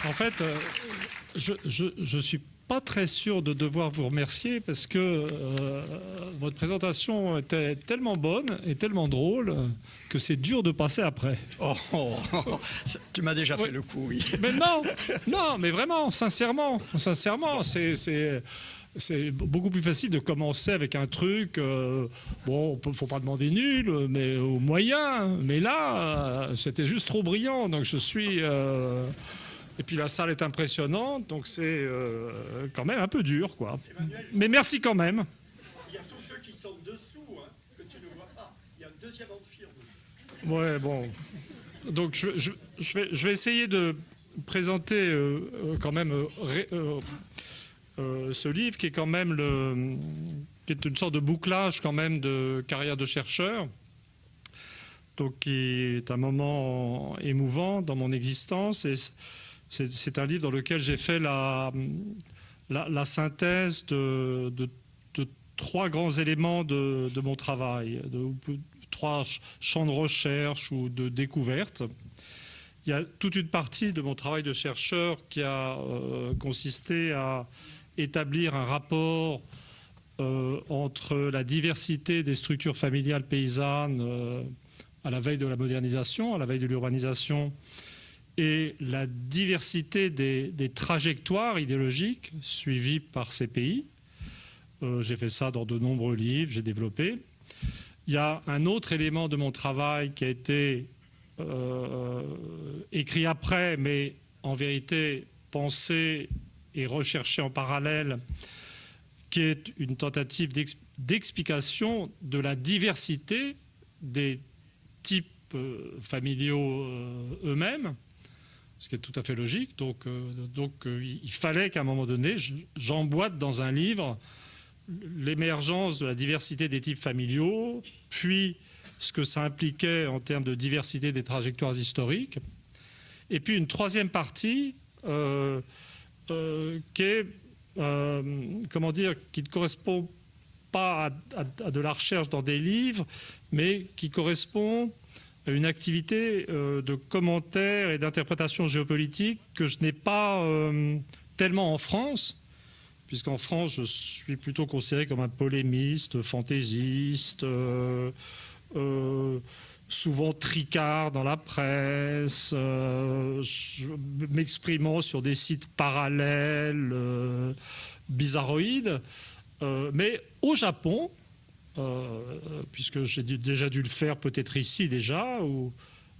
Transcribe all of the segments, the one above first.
En fait, je suis pas très sûr de devoir vous remercier parce que votre présentation était tellement bonne et tellement drôle que c'est dur de passer après. Tu m'as déjà fait le coup, oui. Mais non, mais vraiment, sincèrement, c'est beaucoup plus facile de commencer avec un truc, bon, faut pas demander nul, mais au moyen. Mais là, c'était juste trop brillant, donc je suis... Et puis la salle est impressionnante, donc c'est quand même un peu dur, quoi. Emmanuel, mais merci quand même. Il y a tous ceux qui sont dessous, hein, que tu ne vois pas. Il y a un deuxième amphire dessous. Ouais, bon. Donc je vais essayer de présenter quand même ce livre qui est quand même qui est une sorte de bouclage quand même de carrière de chercheur. Donc qui est un moment émouvant dans mon existence et c'est un livre dans lequel j'ai fait la synthèse de trois grands éléments de mon travail, trois champs de recherche ou de découverte. Il y a toute une partie de mon travail de chercheur qui a consisté à établir un rapport entre la diversité des structures familiales paysannes à la veille de la modernisation, à la veille de l'urbanisation, et la diversité des trajectoires idéologiques suivies par ces pays. J'ai fait ça dans de nombreux livres, j'ai développé. Il y a un autre élément de mon travail qui a été écrit après, mais en vérité pensé et recherché en parallèle, qui est une tentative d'explication de la diversité des types familiaux eux-mêmes, ce qui est tout à fait logique. Donc, il fallait qu'à un moment donné, j'emboîte dans un livre l'émergence de la diversité des types familiaux, puis ce que ça impliquait en termes de diversité des trajectoires historiques, et puis une troisième partie qui est, comment dire, qui ne correspond pas à de la recherche dans des livres, mais qui correspond à une activité de commentaire et d'interprétation géopolitique que je n'ai pas tellement en France, puisqu'en France, je suis plutôt considéré comme un polémiste, fantaisiste, souvent tricard dans la presse, m'exprimant sur des sites parallèles, bizarroïdes. Mais au Japon, puisque j'ai déjà dû le faire peut-être ici déjà,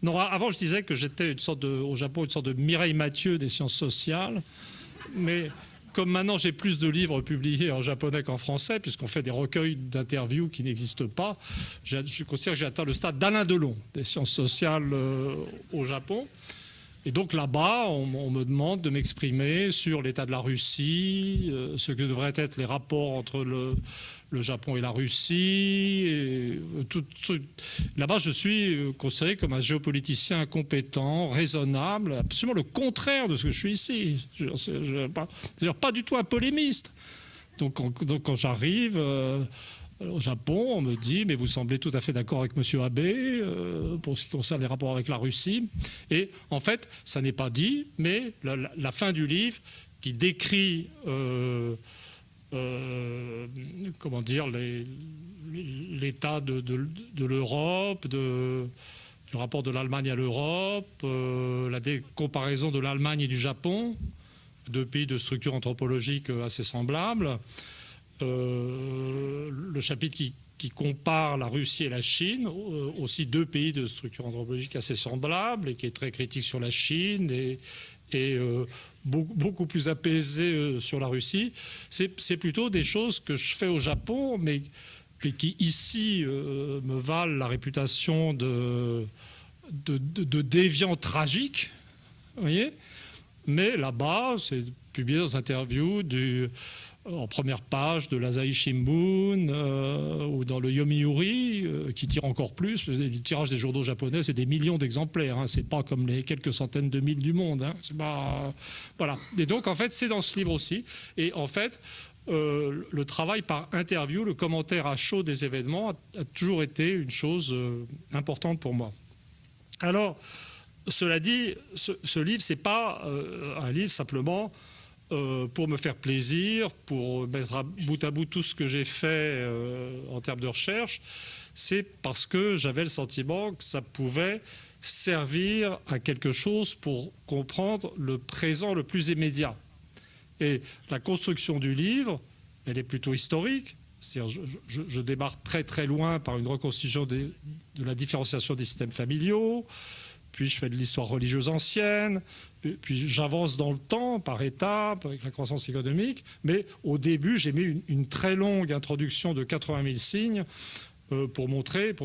non, avant je disais que j'étais au Japon une sorte de Mireille Mathieu des sciences sociales, mais comme maintenant j'ai plus de livres publiés en japonais qu'en français, puisqu'on fait des recueils d'interviews qui n'existent pas, je considère que j'ai atteint le stade d'Alain Delon des sciences sociales au Japon. Et donc là-bas, on me demande de m'exprimer sur l'état de la Russie, ce que devraient être les rapports entre le Japon et la Russie. Et là-bas, je suis considéré comme un géopoliticien incompétent, raisonnable, absolument le contraire de ce que je suis ici. C'est-à-dire pas du tout un polémiste. Donc quand j'arrive... au Japon, on me dit « mais vous semblez tout à fait d'accord avec M. Abe pour ce qui concerne les rapports avec la Russie ». Et en fait, ça n'est pas dit, mais la fin du livre qui décrit comment dire, l'état de l'Europe, du rapport de l'Allemagne à l'Europe, la comparaison de l'Allemagne et du Japon, deux pays de structure anthropologique assez semblables. Le chapitre qui compare la Russie et la Chine, aussi deux pays de structure anthropologique assez semblables, et qui est très critique sur la Chine et beaucoup plus apaisé sur la Russie. C'est plutôt des choses que je fais au Japon, mais qui ici me valent la réputation de déviant tragique, vous voyez. Mais là-bas, c'est publié dans une interview en première page de l'Asahi Shimbun ou dans le Yomiuri, qui tire encore plus. Le tirage des journaux japonais, c'est des millions d'exemplaires. Hein. C'est pas comme les quelques centaines de mille du monde. Hein. C'est pas... Voilà. Et donc, en fait, c'est dans ce livre aussi. Et en fait, le travail par interview, le commentaire à chaud des événements a toujours été une chose importante pour moi. Alors, cela dit, ce livre, c'est pas un livre simplement pour me faire plaisir, pour mettre à bout tout ce que j'ai fait en termes de recherche. C'est parce que j'avais le sentiment que ça pouvait servir à quelque chose pour comprendre le présent le plus immédiat. Et la construction du livre, elle est plutôt historique. C'est-à-dire, je démarre très très loin par une reconstitution de la différenciation des systèmes familiaux, puis je fais de l'histoire religieuse ancienne, puis j'avance dans le temps par étapes avec la croissance économique. Mais au début, j'ai mis une très longue introduction de 80 000 signes pour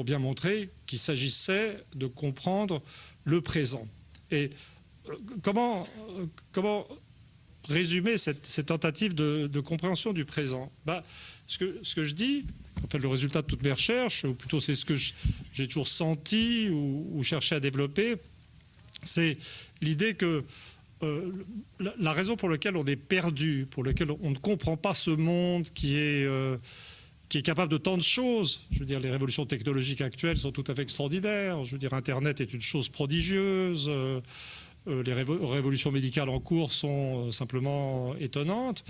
bien montrer qu'il s'agissait de comprendre le présent. Et comment résumer cette tentative de compréhension du présent? Ce que je dis, en fait, le résultat de toutes mes recherches, ou plutôt c'est ce que j'ai toujours senti ou cherché à développer, c'est l'idée que la raison pour laquelle on est perdu, pour laquelle on ne comprend pas ce monde qui est capable de tant de choses. Je veux dire, les révolutions technologiques actuelles sont tout à fait extraordinaires. Je veux dire, Internet est une chose prodigieuse. Les révolutions médicales en cours sont simplement étonnantes.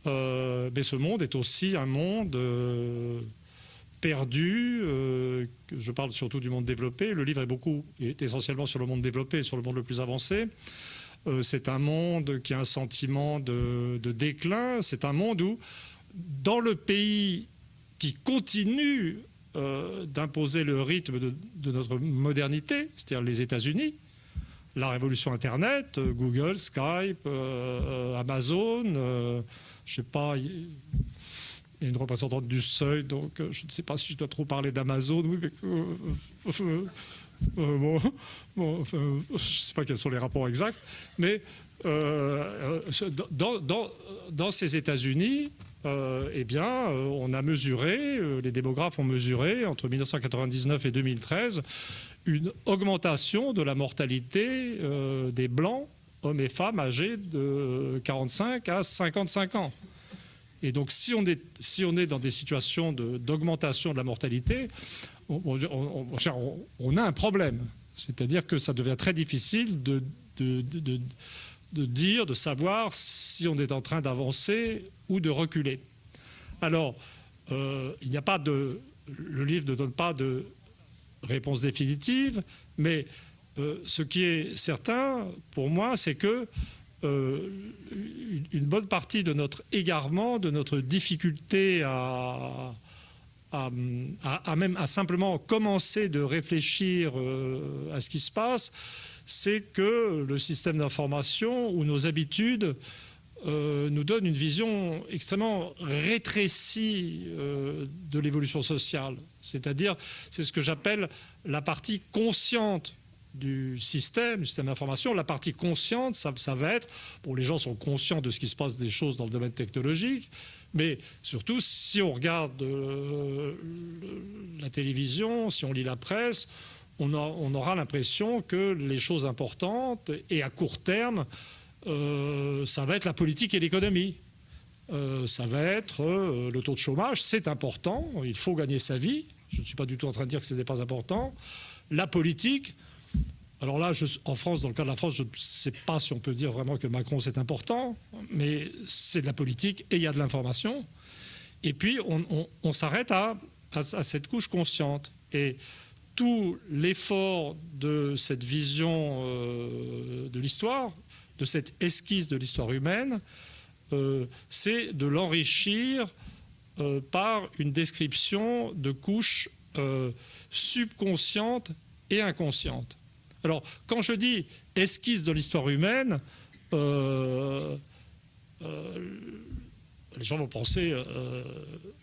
Mais ce monde est aussi un monde perdu. Je parle surtout du monde développé. Le livre est essentiellement sur le monde développé, sur le monde le plus avancé. C'est un monde qui a un sentiment de déclin. C'est un monde où, dans le pays qui continue d'imposer le rythme de notre modernité, c'est-à-dire les États-Unis, la révolution Internet, Google, Skype, Amazon, je ne sais pas, il y a une représentante du Seuil, donc je ne sais pas si je dois trop parler d'Amazon. Oui, mais je ne sais pas quels sont les rapports exacts, mais dans ces États-Unis, eh bien, on a mesuré, les démographes ont mesuré entre 1999 et 2013 une augmentation de la mortalité des Blancs, hommes et femmes âgés de 45 à 55 ans. Et donc, si on est dans des situations d'augmentation de la mortalité, on a un problème. C'est-à-dire que ça devient très difficile de savoir si on est en train d'avancer ou de reculer. Alors, il n'y a pas le livre ne donne pas de réponse définitive, mais ce qui est certain pour moi, c'est que une bonne partie de notre égarement, de notre difficulté à simplement commencer de réfléchir à ce qui se passe, c'est que le système d'information ou nos habitudes nous donnent une vision extrêmement rétrécie de l'évolution sociale. C'est-à-dire, c'est ce que j'appelle la partie consciente du système d'information. La partie consciente, ça va être... Bon, les gens sont conscients de ce qui se passe des choses dans le domaine technologique, mais surtout, si on regarde la télévision, si on lit la presse, on aura l'impression que les choses importantes, et à court terme, ça va être la politique et l'économie. Ça va être le taux de chômage, c'est important, il faut gagner sa vie. Je ne suis pas du tout en train de dire que ce n'est pas important. La politique... Alors là, en France, dans le cas de la France, je ne sais pas si on peut dire vraiment que Macron, c'est important, mais c'est de la politique et il y a de l'information. Et puis, on s'arrête à cette couche consciente. Et tout l'effort de cette vision de l'histoire, de cette esquisse de l'histoire humaine, c'est de l'enrichir par une description de couches subconscientes et inconscientes. Alors, quand je dis esquisse de l'histoire humaine, les gens vont penser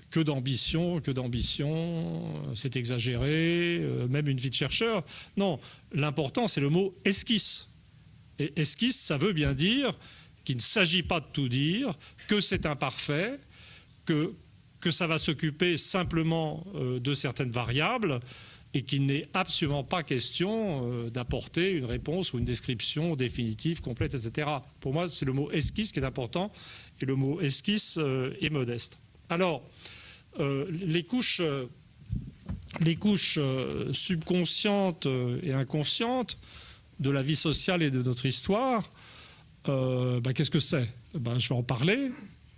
que d'ambition, c'est exagéré, même une vie de chercheur. Non, l'important, c'est le mot esquisse. Et esquisse, ça veut bien dire qu'il ne s'agit pas de tout dire, que c'est imparfait, que ça va s'occuper simplement de certaines variables, et qu'il n'est absolument pas question d'apporter une réponse ou une description définitive, complète, etc. Pour moi, c'est le mot esquisse qui est important, et le mot esquisse est modeste. Alors, les couches subconscientes et inconscientes de la vie sociale et de notre histoire, qu'est-ce que c'est? Je vais en parler.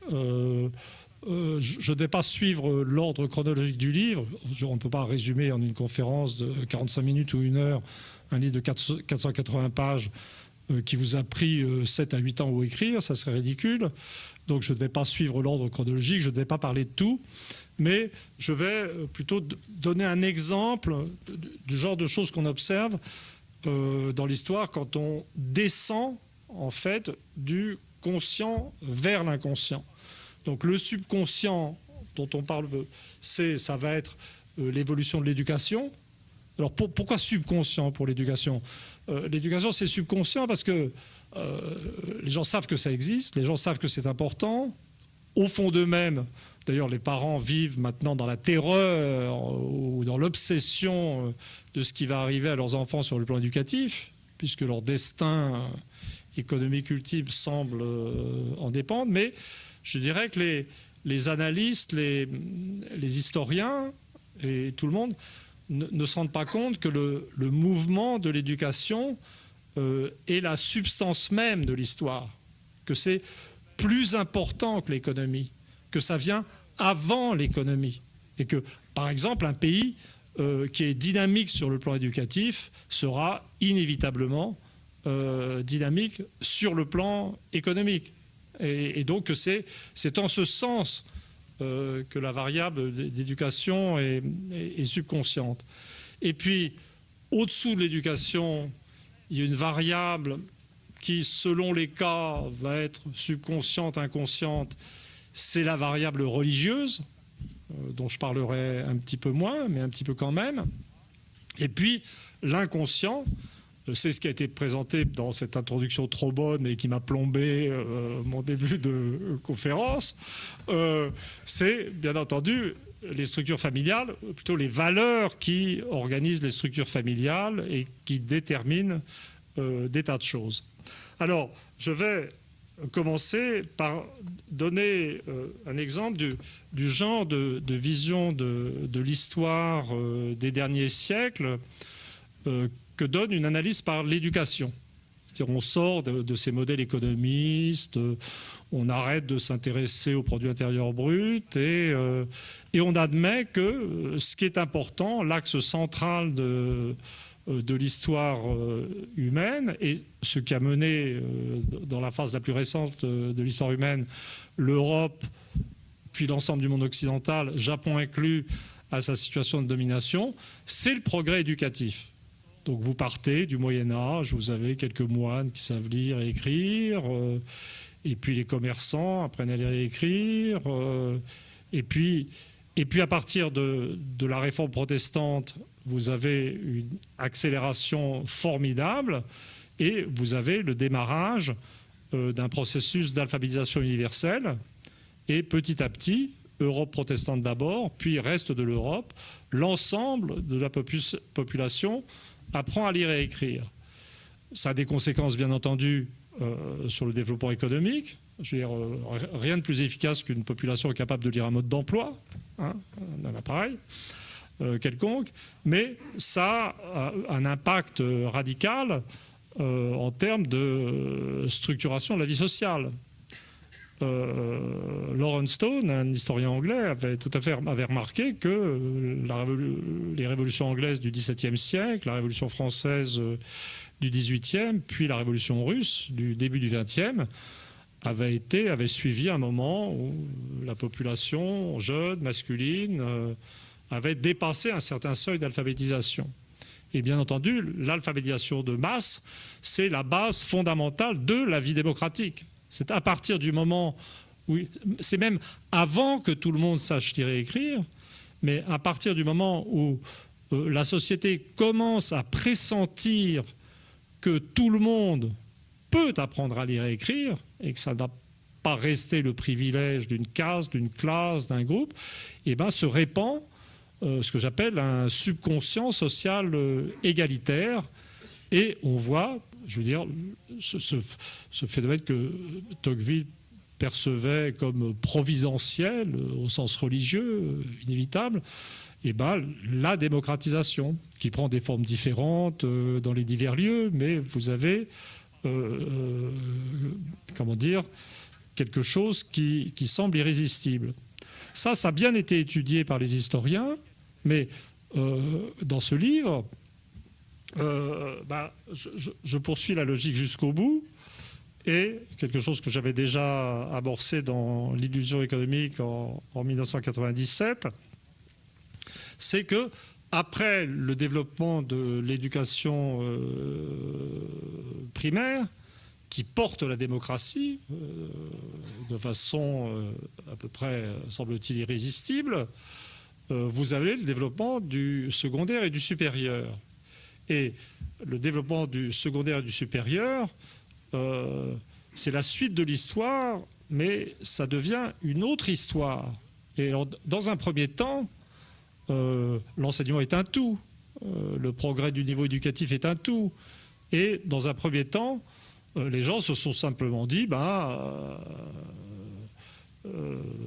Je ne vais pas suivre l'ordre chronologique du livre. On ne peut pas résumer en une conférence de 45 minutes ou 1 heure un livre de 480 pages qui vous a pris 7 à 8 ans à écrire. Ça serait ridicule. Donc je ne vais pas suivre l'ordre chronologique, je ne vais pas parler de tout. Mais je vais plutôt donner un exemple du genre de choses qu'on observe dans l'histoire quand on descend en fait du conscient vers l'inconscient. Donc le subconscient dont on parle, ça va être l'évolution de l'éducation. Alors pourquoi subconscient pour l'éducation? L'éducation, c'est subconscient parce que les gens savent que ça existe, les gens savent que c'est important. Au fond d'eux-mêmes, d'ailleurs les parents vivent maintenant dans la terreur ou dans l'obsession de ce qui va arriver à leurs enfants sur le plan éducatif, puisque leur destin économique ultime semble en dépendre. Mais je dirais que les analystes, les historiens et tout le monde ne se rendent pas compte que le mouvement de l'éducation est la substance même de l'histoire, que c'est plus important que l'économie, que ça vient avant l'économie, et que, par exemple, un pays qui est dynamique sur le plan éducatif sera inévitablement dynamique sur le plan économique. Et donc c'est en ce sens que la variable d'éducation est subconsciente. Et puis, au-dessous de l'éducation, il y a une variable qui, selon les cas, va être subconsciente, inconsciente. C'est la variable religieuse, dont je parlerai un petit peu moins, mais un petit peu quand même. Et puis, l'inconscient, c'est ce qui a été présenté dans cette introduction trop bonne et qui m'a plombé mon début de conférence. C'est, bien entendu, les structures familiales, plutôt les valeurs qui organisent les structures familiales et qui déterminent des tas de choses. Alors, je vais commencer par donner un exemple du genre de vision de l'histoire des derniers siècles que donne une analyse par l'éducation. C'est-à-dire on sort de ces modèles économistes, on arrête de s'intéresser au produit intérieur brut et on admet que ce qui est important, l'axe central de l'histoire humaine et ce qui a mené dans la phase la plus récente de l'histoire humaine l'Europe puis l'ensemble du monde occidental, Japon inclus, à sa situation de domination, c'est le progrès éducatif. Donc vous partez du Moyen-Âge, vous avez quelques moines qui savent lire et écrire, et puis les commerçants apprennent à lire et écrire, et puis à partir de la réforme protestante, vous avez une accélération formidable, et vous avez le démarrage d'un processus d'alphabétisation universelle, et petit à petit, Europe protestante d'abord, puis reste de l'Europe, l'ensemble de la population apprend à lire et écrire. Ça a des conséquences, bien entendu, sur le développement économique. Je veux dire, rien de plus efficace qu'une population capable de lire un mode d'emploi, un appareil quelconque, mais ça a un impact radical en termes de structuration de la vie sociale. Lawrence Stone, un historien anglais, avait remarqué que les révolutions anglaises du XVIIe siècle, la révolution française du XVIIIe, puis la révolution russe du début du XXe, avaient suivi un moment où la population jeune, masculine, avait dépassé un certain seuil d'alphabétisation. Et bien entendu, l'alphabétisation de masse, c'est la base fondamentale de la vie démocratique. C'est à partir du moment où, c'est même avant que tout le monde sache lire et écrire, mais à partir du moment où la société commence à pressentir que tout le monde peut apprendre à lire et écrire, et que ça n'a pas resté le privilège d'une case, d'une classe, d'un groupe, et ben se répand ce que j'appelle un subconscient social égalitaire, et on voit, je veux dire, ce phénomène que Tocqueville percevait comme providentiel, au sens religieux, inévitable, eh ben, la démocratisation, qui prend des formes différentes dans les divers lieux, mais vous avez, comment dire, quelque chose qui semble irrésistible. Ça a bien été étudié par les historiens, mais dans ce livre, je poursuis la logique jusqu'au bout, et quelque chose que j'avais déjà amorcé dans l'illusion économique en 1997, c'est que après le développement de l'éducation primaire, qui porte la démocratie de façon à peu près, semble-t-il, irrésistible, vous avez le développement du secondaire et du supérieur. Et le développement du secondaire et du supérieur, c'est la suite de l'histoire, mais ça devient une autre histoire. Et alors, dans un premier temps, l'enseignement est un tout, le progrès du niveau éducatif est un tout. Et dans un premier temps, les gens se sont simplement dit,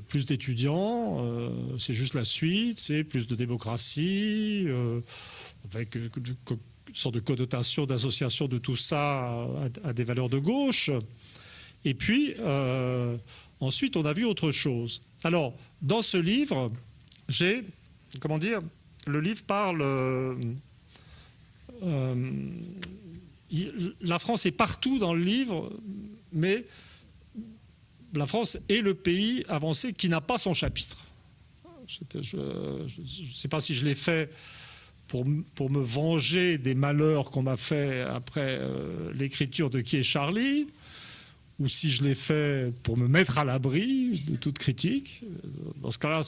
plus d'étudiants, c'est juste la suite, c'est plus de démocratie, avec une sorte de connotation, d'association de tout ça à des valeurs de gauche. Et puis, ensuite, on a vu autre chose. Alors, dans ce livre, le livre parle... la France est partout dans le livre, mais la France est le pays avancé qui n'a pas son chapitre. Je ne sais pas si je l'ai fait pour me venger des malheurs qu'on m'a fait après l'écriture de Qui est Charlie, ou si je l'ai fait pour me mettre à l'abri de toute critique. Dans ce cas-là,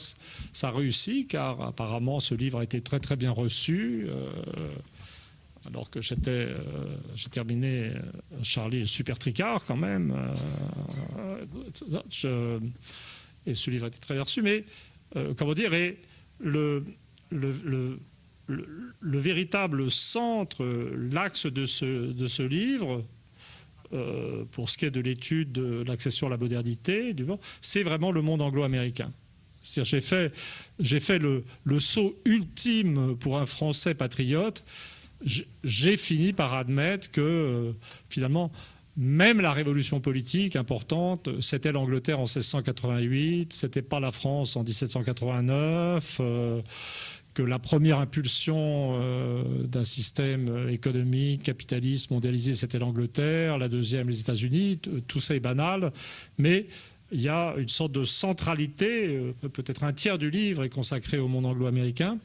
ça réussit, car apparemment ce livre a été très très bien reçu. Alors que j'ai terminé Charlie super tricard quand même. Et ce livre a été très bien reçu. Mais, comment dire, et le véritable centre, l'axe de ce livre, pour ce qui est de l'étude de l'accession à la modernité, c'est vraiment le monde anglo-américain. C'est-à-dire, j'ai fait le saut ultime pour un Français patriote. J'ai fini par admettre que, finalement, même la révolution politique importante, c'était l'Angleterre en 1688, c'était pas la France en 1789, que la première impulsion d'un système économique, capitaliste, mondialisé, c'était l'Angleterre, la deuxième, les États-Unis. Tout ça est banal, mais il y a une sorte de centralité, peut-être un tiers du livre est consacré au monde anglo-américain,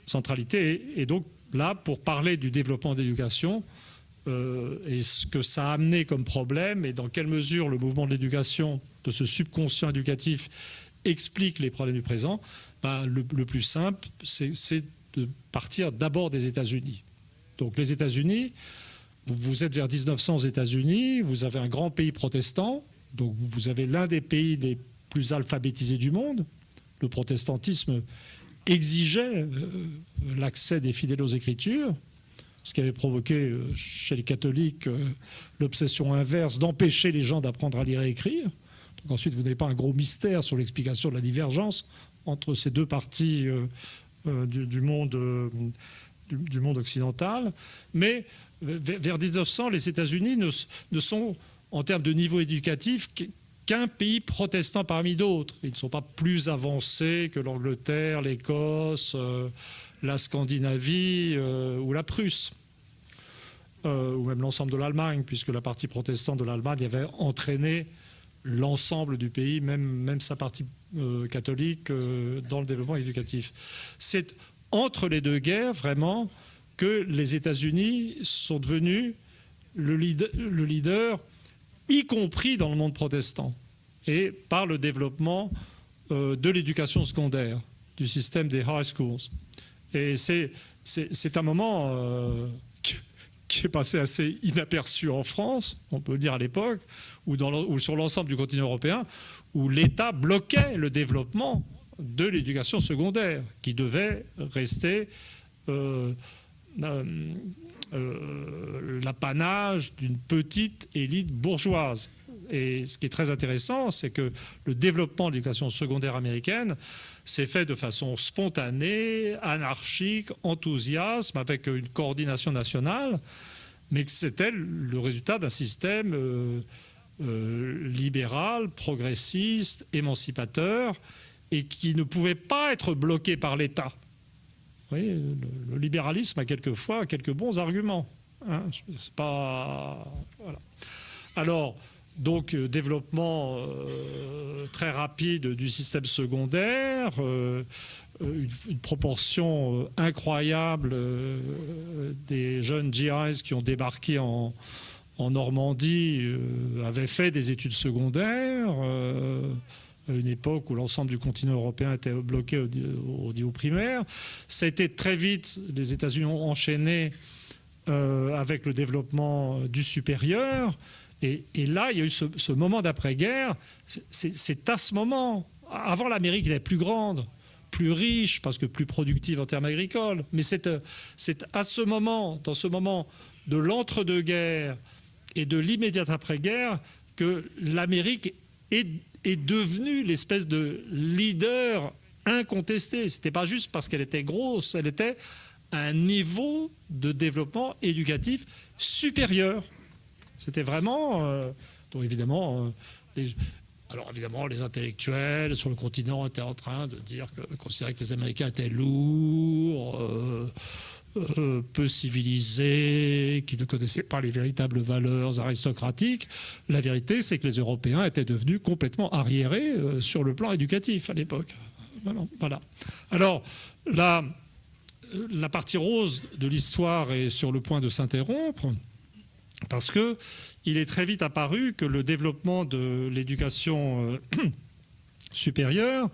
centralité, et donc là, pour parler du développement de l'éducation et ce que ça a amené comme problème et dans quelle mesure le mouvement de l'éducation, de ce subconscient éducatif, explique les problèmes du présent, le plus simple, c'est de partir d'abord des États-Unis. Donc les États-Unis, vous êtes vers 1900 aux États-Unis, vous avez un grand pays protestant, donc vous avez l'un des pays les plus alphabétisés du monde. Le protestantisme exigeait l'accès des fidèles aux Écritures, ce qui avait provoqué chez les catholiques l'obsession inverse d'empêcher les gens d'apprendre à lire et écrire. Donc ensuite, vous n'avez pas un gros mystère sur l'explication de la divergence entre ces deux parties du monde occidental. Mais vers 1900, les États-Unis ne sont, en termes de niveau éducatif, qu'un pays protestant parmi d'autres. Ils ne sont pas plus avancés que l'Angleterre, l'Écosse, la Scandinavie ou la Prusse, ou même l'ensemble de l'Allemagne, puisque la partie protestante de l'Allemagne avait entraîné l'ensemble du pays, même sa partie catholique, dans le développement éducatif. C'est entre les deux guerres, vraiment, que les États-Unis sont devenus le leader, y compris dans le monde protestant, et par le développement de l'éducation secondaire, du système des high schools. Et c'est un moment qui est passé assez inaperçu en France, on peut le dire à l'époque, ou sur l'ensemble du continent européen, où l'État bloquait le développement de l'éducation secondaire, qui devait rester l'apanage d'une petite élite bourgeoise. Et ce qui est très intéressant, c'est que le développement de l'éducation secondaire américaine s'est fait de façon spontanée, anarchique, enthousiasme, avec une coordination nationale, mais que c'était le résultat d'un système libéral, progressiste, émancipateur, et qui ne pouvait pas être bloqué par l'État. Vous voyez, le libéralisme a quelquefois quelques bons arguments. Hein, c'est pas... Voilà. Alors, donc, développement très rapide du système secondaire, une proportion incroyable des jeunes GIs qui ont débarqué en Normandie avaient fait des études secondaires, à une époque où l'ensemble du continent européen était bloqué au niveau primaire. Ça a été très vite, les États-Unis ont enchaîné avec le développement du supérieur. Et là, il y a eu ce moment d'après-guerre. C'est à ce moment. Avant, l'Amérique était plus grande, plus riche, parce que plus productive en termes agricoles. Mais c'est à ce moment, dans ce moment de l'entre-deux-guerres et de l'immédiate après-guerre, que l'Amérique est devenue l'espèce de leader incontesté. Ce n'était pas juste parce qu'elle était grosse, elle était à un niveau de développement éducatif supérieur. C'était vraiment... donc évidemment, les intellectuels sur le continent étaient en train de considérer que les Américains étaient lourds, peu civilisés, qui ne connaissaient pas les véritables valeurs aristocratiques. La vérité, c'est que les Européens étaient devenus complètement arriérés sur le plan éducatif à l'époque. Voilà. Alors, la partie rose de l'histoire est sur le point de s'interrompre, parce qu'il est très vite apparu que le développement de l'éducation supérieure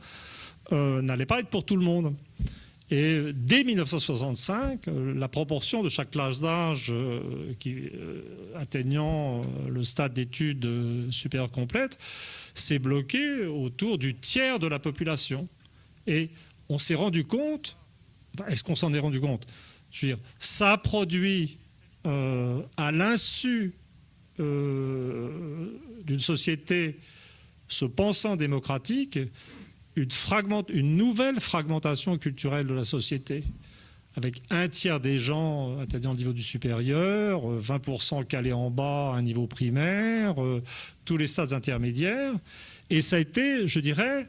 n'allait pas être pour tout le monde. Et dès 1965, la proportion de chaque classe d'âge atteignant le stade d'études supérieures complètes s'est bloquée autour du tiers de la population. Et on s'est rendu compte, est-ce qu'on s'en est rendu compte? Je veux dire, ça a produit à l'insu d'une société se pensant démocratique une nouvelle fragmentation culturelle de la société, avec un tiers des gens atteignant le niveau du supérieur, 20% calés en bas à un niveau primaire, tous les stades intermédiaires. Et ça a été, je dirais,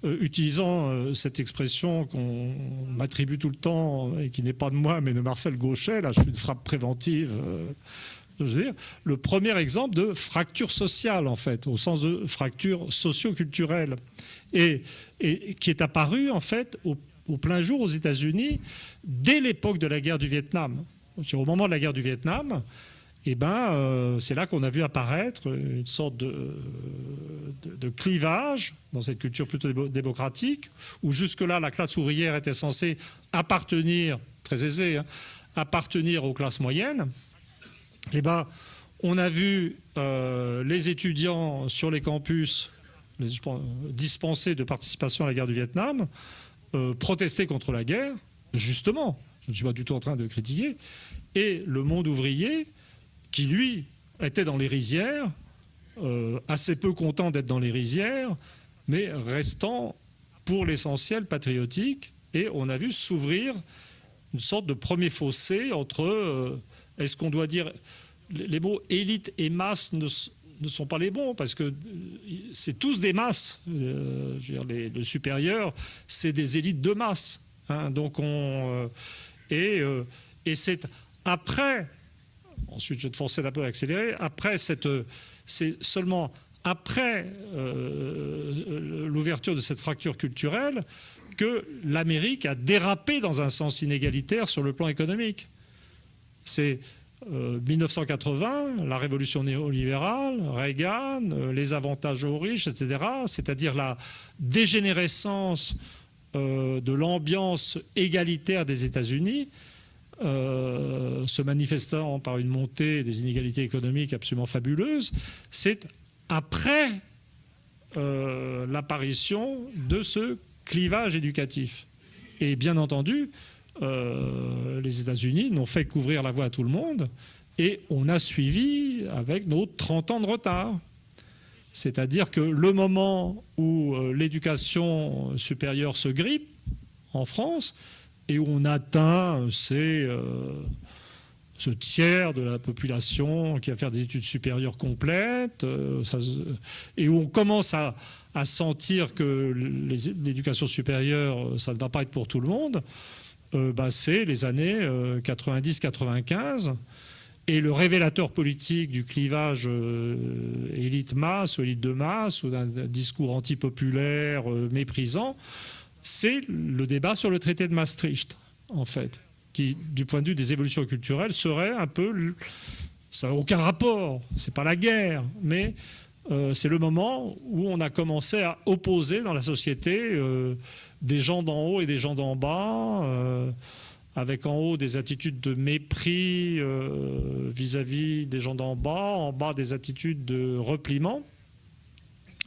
utilisant cette expression qu'on m'attribue tout le temps et qui n'est pas de moi mais de Marcel Gauchet, là je fais une frappe préventive, je veux dire, le premier exemple de fracture sociale en fait, au sens de fracture socio-culturelle, et qui est apparu en fait au plein jour aux États-Unis dès l'époque de la guerre du Vietnam. Au moment de la guerre du Vietnam, c'est là qu'on a vu apparaître une sorte de clivage dans cette culture plutôt démocratique, où jusque-là, la classe ouvrière était censée appartenir, très aisée, appartenir aux classes moyennes. On a vu les étudiants sur les campus dispensés de participation à la guerre du Vietnam protester contre la guerre, justement, je ne suis pas du tout en train de critiquer, et le monde ouvrier qui, lui, était dans les rizières, assez peu content d'être dans les rizières, mais restant, pour l'essentiel, patriotique. Et on a vu s'ouvrir une sorte de premier fossé entre... est-ce qu'on doit dire... Les mots élite et masse ne sont pas les bons, parce que c'est tous des masses. Je veux dire, le supérieur, c'est des élites de masse. Hein, donc et c'est après... Ensuite, je vais te forcer un peu à accélérer. C'est seulement après l'ouverture de cette fracture culturelle que l'Amérique a dérapé dans un sens inégalitaire sur le plan économique. C'est 1980, la révolution néolibérale, Reagan, les avantages aux riches, etc. C'est-à-dire la dégénérescence de l'ambiance égalitaire des États-Unis, se manifestant par une montée des inégalités économiques absolument fabuleuses. C'est après l'apparition de ce clivage éducatif. Et bien entendu, les États-Unis n'ont fait qu'ouvrir la voie à tout le monde, et on a suivi avec nos 30 ans de retard. C'est-à-dire que le moment où l'éducation supérieure se grippe en France et où on atteint ce tiers de la population qui va faire des études supérieures complètes, et où on commence à sentir que l'éducation supérieure, ça ne va pas être pour tout le monde, c'est les années 90-95. Et le révélateur politique du clivage élite-masse ou élite de masse, ou d'un discours antipopulaire méprisant, c'est le débat sur le traité de Maastricht, en fait, qui, du point de vue des évolutions culturelles, serait un peu... Ça n'a aucun rapport, c'est pas la guerre, mais c'est le moment où on a commencé à opposer dans la société des gens d'en haut et des gens d'en bas, avec en haut des attitudes de mépris vis-à-vis des gens d'en bas, en bas des attitudes de repliement.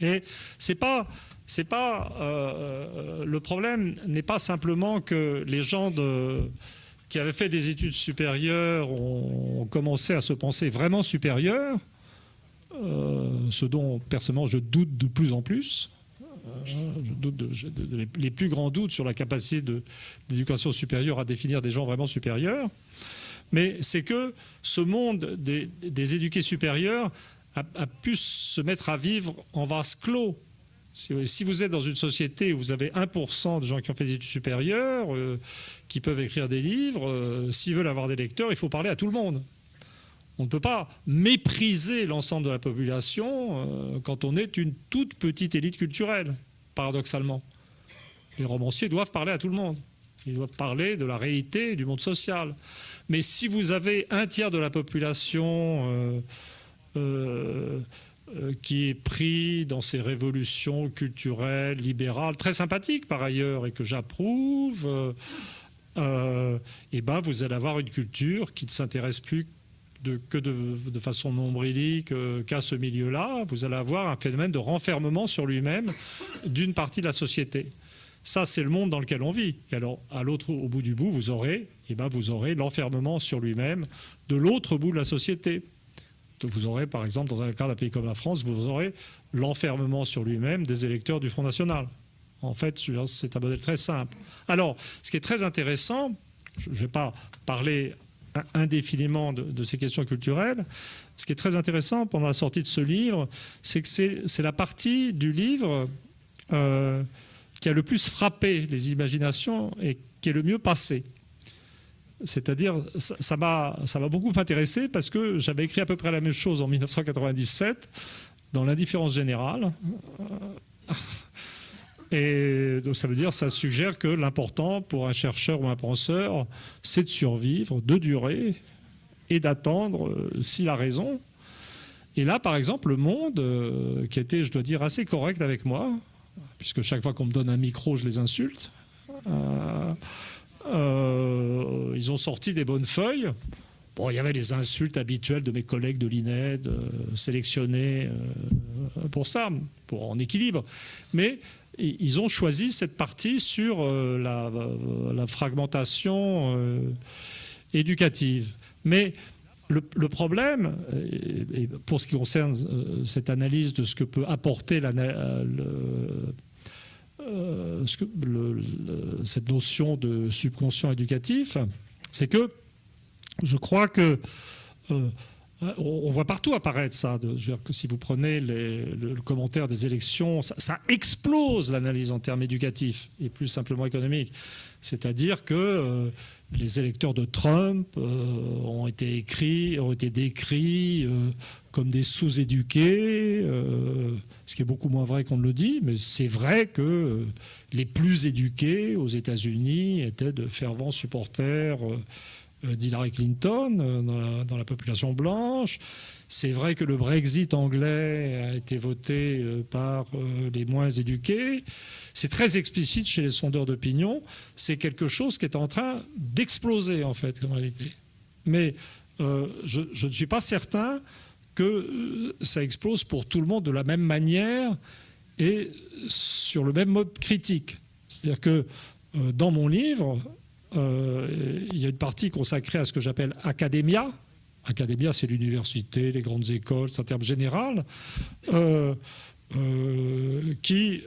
Et le problème n'est pas simplement que les gens qui avaient fait des études supérieures ont commencé à se penser vraiment supérieurs, ce dont personnellement je doute de plus en plus. Les plus grands doutes sur la capacité de l'éducation supérieure à définir des gens vraiment supérieurs. Mais c'est que ce monde des éduqués supérieurs a pu se mettre à vivre en vase clos. Si vous êtes dans une société où vous avez 1% de gens qui ont fait des études supérieures, qui peuvent écrire des livres, s'ils veulent avoir des lecteurs, il faut parler à tout le monde. On ne peut pas mépriser l'ensemble de la population quand on est une toute petite élite culturelle, paradoxalement. Les romanciers doivent parler à tout le monde. Ils doivent parler de la réalité du monde social. Mais si vous avez un tiers de la population qui est pris dans ces révolutions culturelles, libérales, très sympathiques par ailleurs, et que j'approuve, vous allez avoir une culture qui ne s'intéresse plus que de façon nombrilique qu'à ce milieu-là. Vous allez avoir un phénomène de renfermement sur lui-même d'une partie de la société. Ça, c'est le monde dans lequel on vit. Et alors, au bout du bout, vous aurez l'enfermement sur lui-même de l'autre bout de la société. Vous aurez, par exemple, dans un cas d'un pays comme la France, vous aurez l'enfermement sur lui-même des électeurs du Front National. En fait, c'est un modèle très simple. Alors, ce qui est très intéressant, je ne vais pas parler indéfiniment de ces questions culturelles. Ce qui est très intéressant pendant la sortie de ce livre, c'est que c'est la partie du livre qui a le plus frappé les imaginations et qui est le mieux passé. C'est-à-dire, ça m'a beaucoup intéressé parce que j'avais écrit à peu près la même chose en 1997 dans l'indifférence générale. Et donc ça veut dire, ça suggère que l'important pour un chercheur ou un penseur, c'est de survivre, de durer et d'attendre s'il a raison. Et là, par exemple, Le Monde, qui était, je dois dire, assez correct avec moi, puisque chaque fois qu'on me donne un micro, je les insulte, ils ont sorti des bonnes feuilles. Bon, il y avait les insultes habituelles de mes collègues de l'INED, sélectionnés pour ça, en équilibre. Mais ils ont choisi cette partie sur la fragmentation éducative. Mais le problème, et pour ce qui concerne cette analyse de ce que peut apporter cette notion de subconscient éducatif, c'est que je crois que on voit partout apparaître ça. Que si vous prenez le commentaire des élections, ça explose l'analyse en termes éducatifs et plus simplement économiques. C'est-à-dire que les électeurs de Trump ont été décrits comme des sous-éduqués, ce qui est beaucoup moins vrai qu'on ne le dit, mais c'est vrai que les plus éduqués aux États-Unis étaient de fervents supporters d'Hillary Clinton dans la population blanche. C'est vrai que le Brexit anglais a été voté par les moins éduqués. C'est très explicite chez les sondeurs d'opinion. C'est quelque chose qui est en train d'exploser, en fait, en réalité. Mais je ne suis pas certain que ça explose pour tout le monde de la même manière et sur le même mode critique. C'est-à-dire que dans mon livre, il y a une partie consacrée à ce que j'appelle academia, academia, c'est l'université, les grandes écoles, c'est un terme général, qui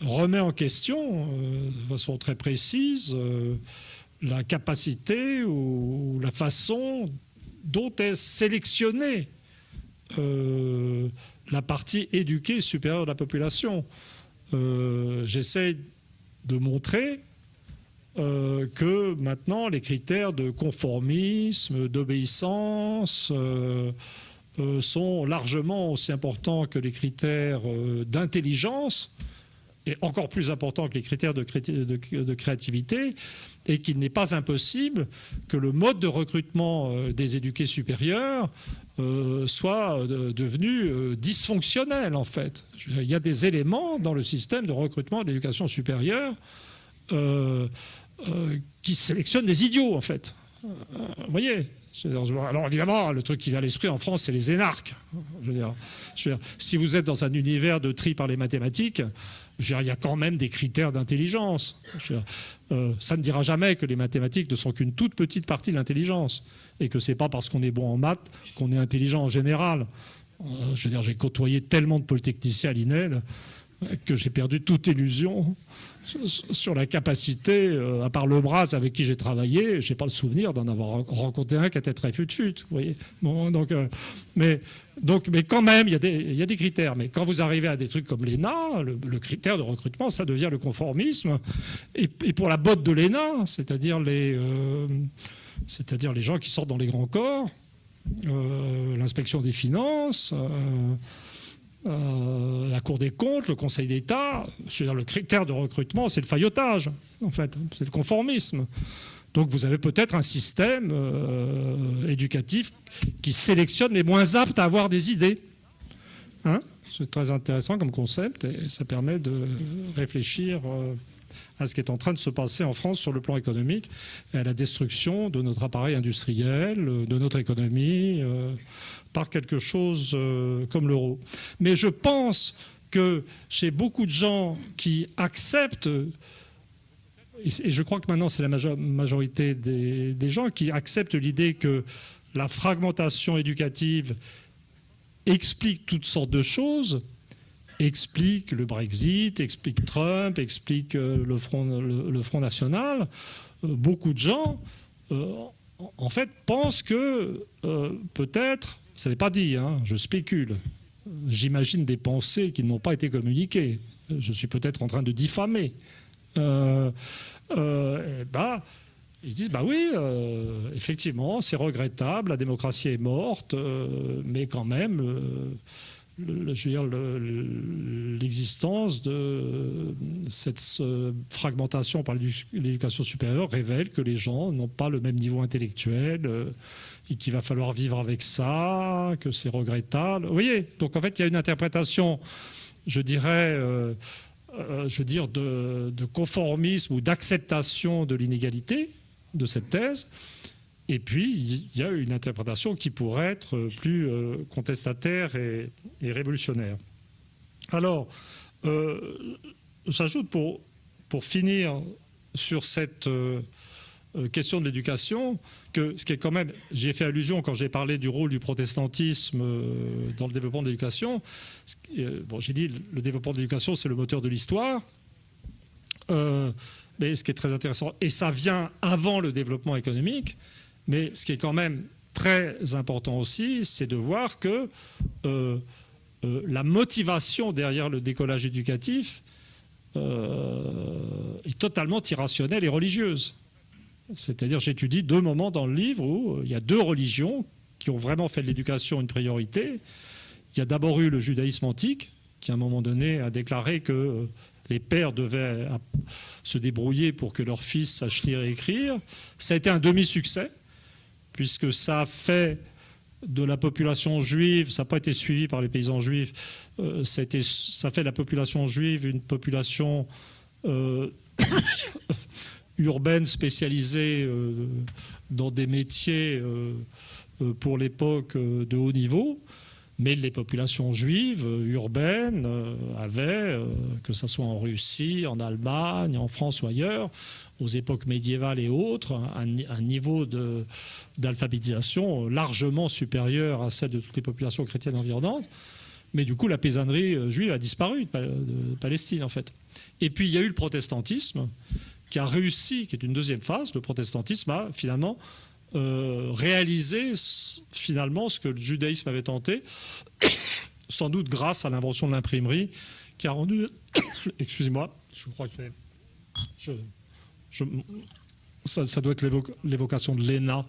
remet en question, de façon très précise, la capacité ou la façon dont est sélectionnée la partie éduquée supérieure de la population. J'essaie de montrer que maintenant les critères de conformisme, d'obéissance sont largement aussi importants que les critères d'intelligence, et encore plus importants que les critères de créativité, et qu'il n'est pas impossible que le mode de recrutement des éduqués supérieurs soit devenu dysfonctionnel, en fait. Il y a des éléments dans le système de recrutement de l'éducation supérieure qui sélectionnent des idiots, en fait. Vous voyez ? Alors évidemment, le truc qui vient à l'esprit en France, c'est les énarques. Je veux dire, si vous êtes dans un univers de tri par les mathématiques, il y a quand même des critères d'intelligence. Ça ne dira jamais que les mathématiques ne sont qu'une toute petite partie de l'intelligence et que c'est pas parce qu'on est bon en maths qu'on est intelligent en général. Je veux dire, j'ai côtoyé tellement de polytechniciens à l'INED que j'ai perdu toute illusion sur la capacité, à part le bras avec qui j'ai travaillé, je n'ai pas le souvenir d'en avoir rencontré un qui était très fut-fut. Vous voyez, bon, mais quand même, il y a des critères. Mais quand vous arrivez à des trucs comme l'ENA, le critère de recrutement, ça devient le conformisme. Et pour la botte de l'ENA, c'est-à-dire les gens qui sortent dans les grands corps, l'inspection des finances, la Cour des comptes, le Conseil d'État, le critère de recrutement, c'est le faillotage, en fait, c'est le conformisme. Donc vous avez peut-être un système éducatif qui sélectionne les moins aptes à avoir des idées. Hein ? C'est très intéressant comme concept et ça permet de réfléchir à ce qui est en train de se passer en France sur le plan économique et à la destruction de notre appareil industriel, de notre économie, par quelque chose comme l'euro. Mais je pense que chez beaucoup de gens qui acceptent, et je crois que maintenant c'est la majorité des gens qui acceptent l'idée que la fragmentation éducative explique toutes sortes de choses, explique le Brexit, explique Trump, explique le Front National, beaucoup de gens, en fait, pensent que peut-être, ça n'est pas dit, hein, je spécule, j'imagine des pensées qui n'ont pas été communiquées, je suis peut-être en train de diffamer. Ils disent, bah oui, effectivement, c'est regrettable, la démocratie est morte, mais quand même... je veux dire, l'existence de cette fragmentation par l'éducation supérieure révèle que les gens n'ont pas le même niveau intellectuel et qu'il va falloir vivre avec ça, que c'est regrettable. Vous voyez, donc en fait, il y a une interprétation, je dirais, de conformisme ou d'acceptation de l'inégalité de cette thèse. Et puis, il y a une interprétation qui pourrait être plus contestataire et révolutionnaire. Alors, j'ajoute pour finir sur cette question de l'éducation, que ce qui est quand même, j'y ai fait allusion quand j'ai parlé du rôle du protestantisme dans le développement de l'éducation. J'ai dit le développement de l'éducation, c'est le moteur de l'histoire. Mais ce qui est très intéressant, et ça vient avant le développement économique, mais ce qui est quand même très important aussi, c'est de voir que la motivation derrière le décollage éducatif est totalement irrationnelle et religieuse. C'est-à-dire, j'étudie 2 moments dans le livre où il y a 2 religions qui ont vraiment fait de l'éducation une priorité. Il y a d'abord eu le judaïsme antique, qui à un moment donné a déclaré que les pères devaient se débrouiller pour que leurs fils sachent lire et écrire. Ça a été un demi-succès, puisque ça a fait de la population juive, ça n'a pas été suivi par les paysans juifs, ça fait de la population juive une population urbaine spécialisée dans des métiers pour l'époque de haut niveau. Mais les populations juives urbaines avaient, que ce soit en Russie, en Allemagne, en France ou ailleurs, aux époques médiévales et autres, un niveau d'alphabétisation largement supérieur à celle de toutes les populations chrétiennes environnantes. Mais du coup, la paysannerie juive a disparu de Palestine, en fait. Et puis, il y a eu le protestantisme qui a réussi, qui est une deuxième phase. Le protestantisme a finalement réalisé finalement ce que le judaïsme avait tenté, sans doute grâce à l'invention de l'imprimerie, qui a rendu... Excusez-moi, je crois que ça doit être l'évocation de l'ENA.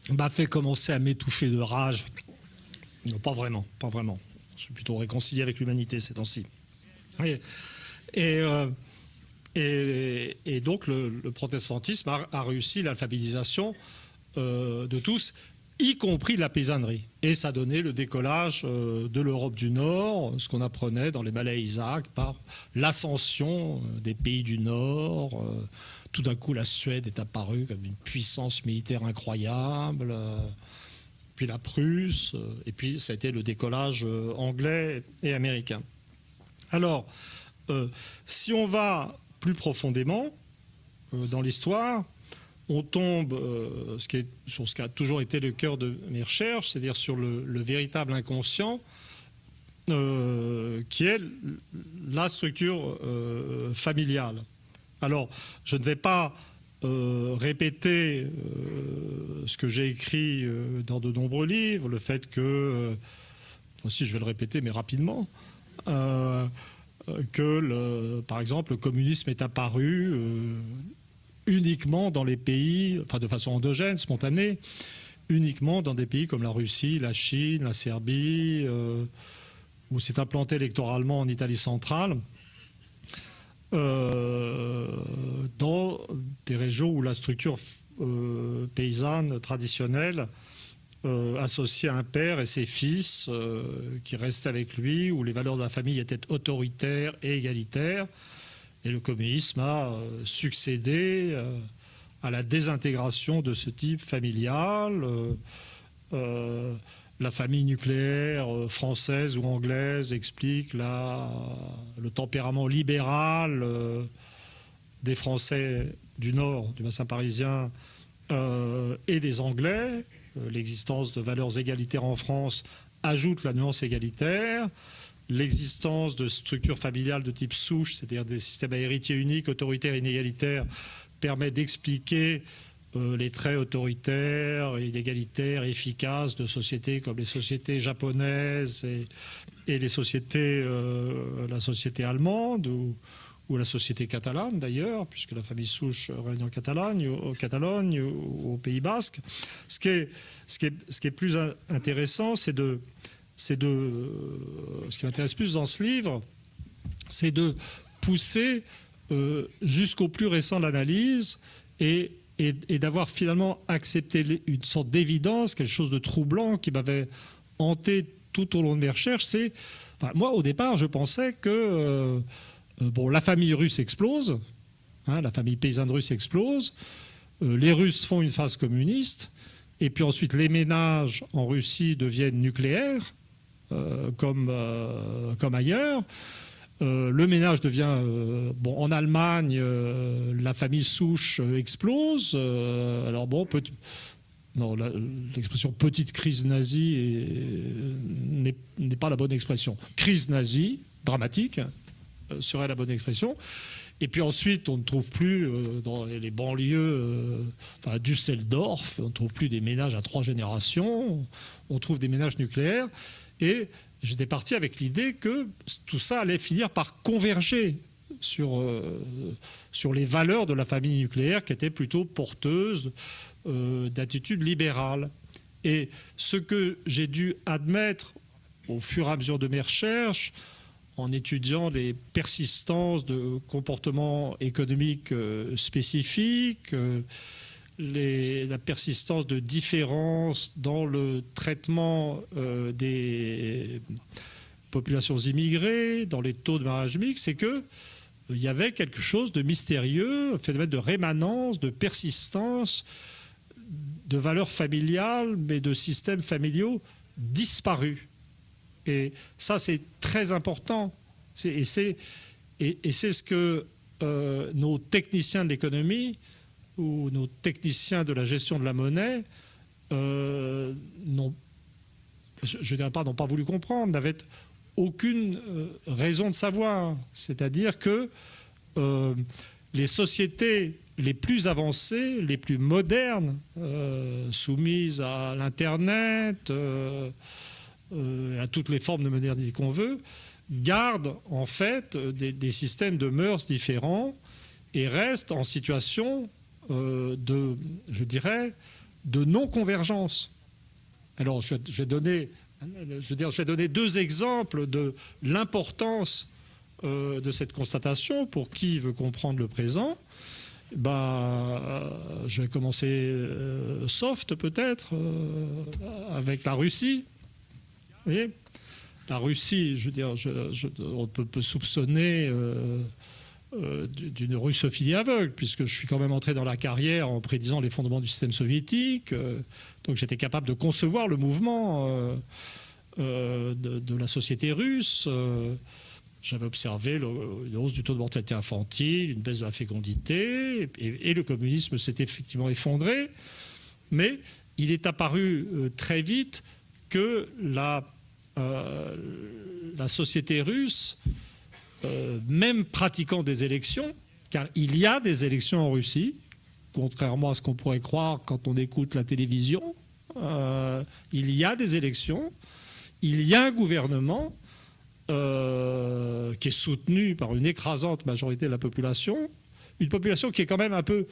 M'a fait commencer à m'étouffer de rage. Non, pas vraiment, pas vraiment. Je suis plutôt réconcilié avec l'humanité ces temps-ci. Et donc le protestantisme a réussi l'alphabétisation de tous, y compris de la paysannerie. Et ça donnait le décollage de l'Europe du Nord, ce qu'on apprenait dans les Malais Isaac, par l'ascension des pays du Nord. Tout d'un coup, la Suède est apparue comme une puissance militaire incroyable. Puis la Prusse, et puis ça a été le décollage anglais et américain. Alors, si on va plus profondément dans l'histoire, on tombe sur ce qui a toujours été le cœur de mes recherches, c'est-à-dire sur le véritable inconscient, qui est la structure familiale. Alors, je ne vais pas répéter ce que j'ai écrit dans de nombreux livres, le fait que, aussi je vais le répéter mais rapidement, que par exemple le communisme est apparu uniquement dans les pays, enfin de façon endogène, spontanée, uniquement dans des pays comme la Russie, la Chine, la Serbie, où s'est implanté électoralement en Italie centrale, dans des régions où la structure paysanne traditionnelle associait un père et ses fils qui restaient avec lui, où les valeurs de la famille étaient autoritaires et égalitaires. Et le communisme a succédé à la désintégration de ce type familial. La famille nucléaire française ou anglaise explique le tempérament libéral des Français du Nord, du bassin parisien, et des Anglais. L'existence de valeurs égalitaires en France ajoute la nuance égalitaire. L'existence de structures familiales de type souche, c'est-à-dire des systèmes à héritiers uniques, autoritaires et inégalitaires, permet d'expliquer les traits autoritaires, inégalitaires, efficaces de sociétés comme les sociétés japonaises et les sociétés, la société allemande ou la société catalane d'ailleurs, puisque la famille souche règne en Catalogne ou au Pays Basque. Ce qui est plus intéressant, ce qui m'intéresse plus dans ce livre, c'est de pousser jusqu'au plus récent de l'analyse et d'avoir finalement accepté une sorte d'évidence, quelque chose de troublant qui m'avait hanté tout au long de mes recherches. Moi, au départ, je pensais que la famille russe explose, la famille paysanne russe explose, les Russes font une phase communiste, et puis ensuite les ménages en Russie deviennent nucléaires, comme ailleurs. Le ménage devient... en Allemagne, la famille souche explose. L'expression petite crise nazie n'est pas la bonne expression. Crise nazie, dramatique, serait la bonne expression. Et puis ensuite, on ne trouve plus dans les banlieues, Düsseldorf, on ne trouve plus des ménages à 3 générations, on trouve des ménages nucléaires. Et j'étais parti avec l'idée que tout ça allait finir par converger sur les valeurs de la famille nucléaire qui étaient plutôt porteuses d'attitudes libérales. Et ce que j'ai dû admettre au fur et à mesure de mes recherches, en étudiant les persistances de comportements économiques spécifiques, la persistance de différences dans le traitement des populations immigrées, dans les taux de mariage mixte, c'est que il y avait quelque chose de mystérieux, un phénomène de rémanence, de persistance, de valeurs familiales, mais de systèmes familiaux disparus. Et ça, c'est très important. Et c'est ce que nos techniciens de l'économie ou nos techniciens de la gestion de la monnaie n'ont pas voulu comprendre, n'avaient aucune raison de savoir. C'est-à-dire que les sociétés les plus avancées, les plus modernes, soumises à l'Internet, à toutes les formes de modernité qu'on veut, gardent en fait des systèmes de mœurs différents et restent en situation de non-convergence. Alors, je vais donner 2 exemples de l'importance de cette constatation pour qui veut comprendre le présent. Je vais commencer soft peut-être avec la Russie. Vous voyez, la Russie, on peut soupçonner d'une russophilie aveugle, puisque je suis quand même entré dans la carrière en prédisant les fondements du système soviétique. Donc j'étais capable de concevoir le mouvement de la société russe. J'avais observé une hausse du taux de mortalité infantile, une baisse de la fécondité, et le communisme s'est effectivement effondré. Mais il est apparu très vite que la société russe, même pratiquant des élections, car il y a des élections en Russie, contrairement à ce qu'on pourrait croire quand on écoute la télévision, il y a des élections, il y a un gouvernement qui est soutenu par une écrasante majorité de la population, une population qui est quand même un peu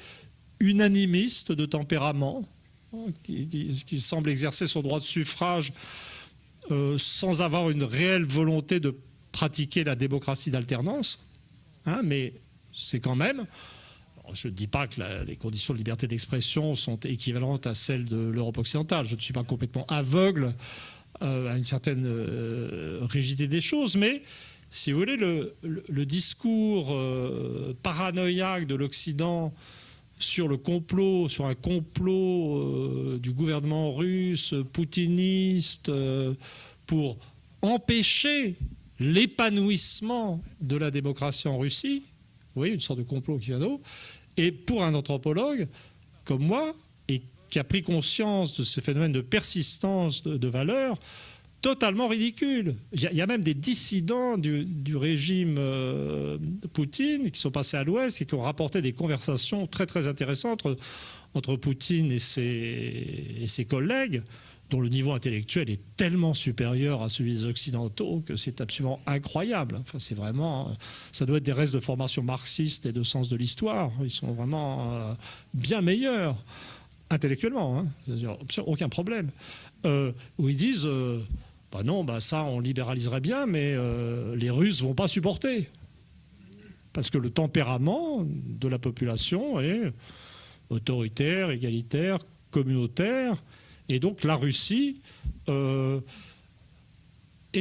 unanimiste de tempérament, qui semble exercer son droit de suffrage sans avoir une réelle volonté de pratiquer la démocratie d'alternance, mais c'est quand même... Je ne dis pas que les conditions de liberté d'expression sont équivalentes à celles de l'Europe occidentale. Je ne suis pas complètement aveugle à une certaine rigidité des choses, mais si vous voulez, le discours paranoïaque de l'Occident sur un complot du gouvernement russe, poutiniste, pour empêcher l'épanouissement de la démocratie en Russie, oui, une sorte de complot qui vient d'eau, et pour un anthropologue comme moi, et qui a pris conscience de ces phénomènes de persistance de valeurs, totalement ridicule. Il y a même des dissidents du régime Poutine qui sont passés à l'Ouest et qui ont rapporté des conversations très très intéressantes entre Poutine et ses collègues, dont le niveau intellectuel est tellement supérieur à celui des Occidentaux que c'est absolument incroyable. Enfin, c'est vraiment, ça doit être des restes de formation marxiste et de sens de l'histoire. Ils sont vraiment bien meilleurs intellectuellement, aucun problème. Où ils disent ça on libéraliserait bien, mais les Russes vont pas supporter. Parce que le tempérament de la population est autoritaire, égalitaire, communautaire. Et donc la Russie est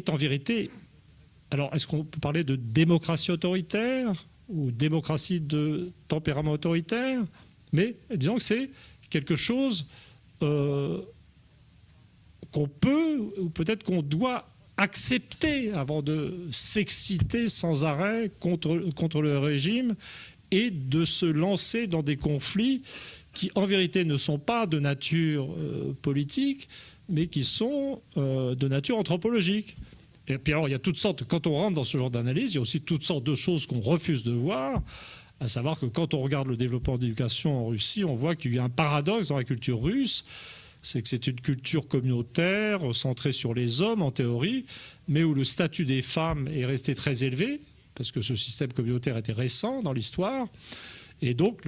en vérité... Alors, est-ce qu'on peut parler de démocratie autoritaire ou démocratie de tempérament autoritaire? Mais disons que c'est quelque chose qu'on peut, ou peut-être qu'on doit accepter avant de s'exciter sans arrêt contre le régime et de se lancer dans des conflits qui en vérité ne sont pas de nature politique, mais qui sont de nature anthropologique. Et puis alors, il y a toutes sortes, quand on rentre dans ce genre d'analyse, il y a aussi toutes sortes de choses qu'on refuse de voir, à savoir que quand on regarde le développement de l'éducation en Russie, on voit qu'il y a un paradoxe dans la culture russe, c'est que c'est une culture communautaire, centrée sur les hommes en théorie, mais où le statut des femmes est resté très élevé, parce que ce système communautaire était récent dans l'histoire. Et donc,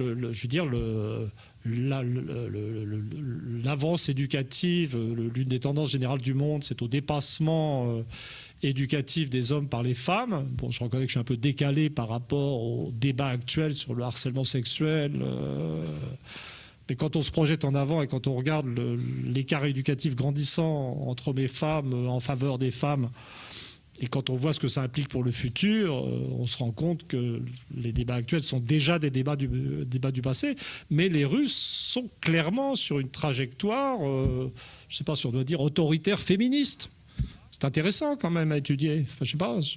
l'avance éducative, l'une des tendances générales du monde, c'est au dépassement éducatif des hommes par les femmes. Bon, je reconnais que je suis un peu décalé par rapport au débat actuel sur le harcèlement sexuel. Mais quand on se projette en avant et quand on regarde l'écart éducatif grandissant entre hommes et femmes en faveur des femmes, Et quand on voit ce que ça implique pour le futur, on se rend compte que les débats actuels sont déjà des débats du passé. Mais les Russes sont clairement sur une trajectoire, je ne sais pas si on doit dire autoritaire féministe. C'est intéressant quand même à étudier. Enfin, je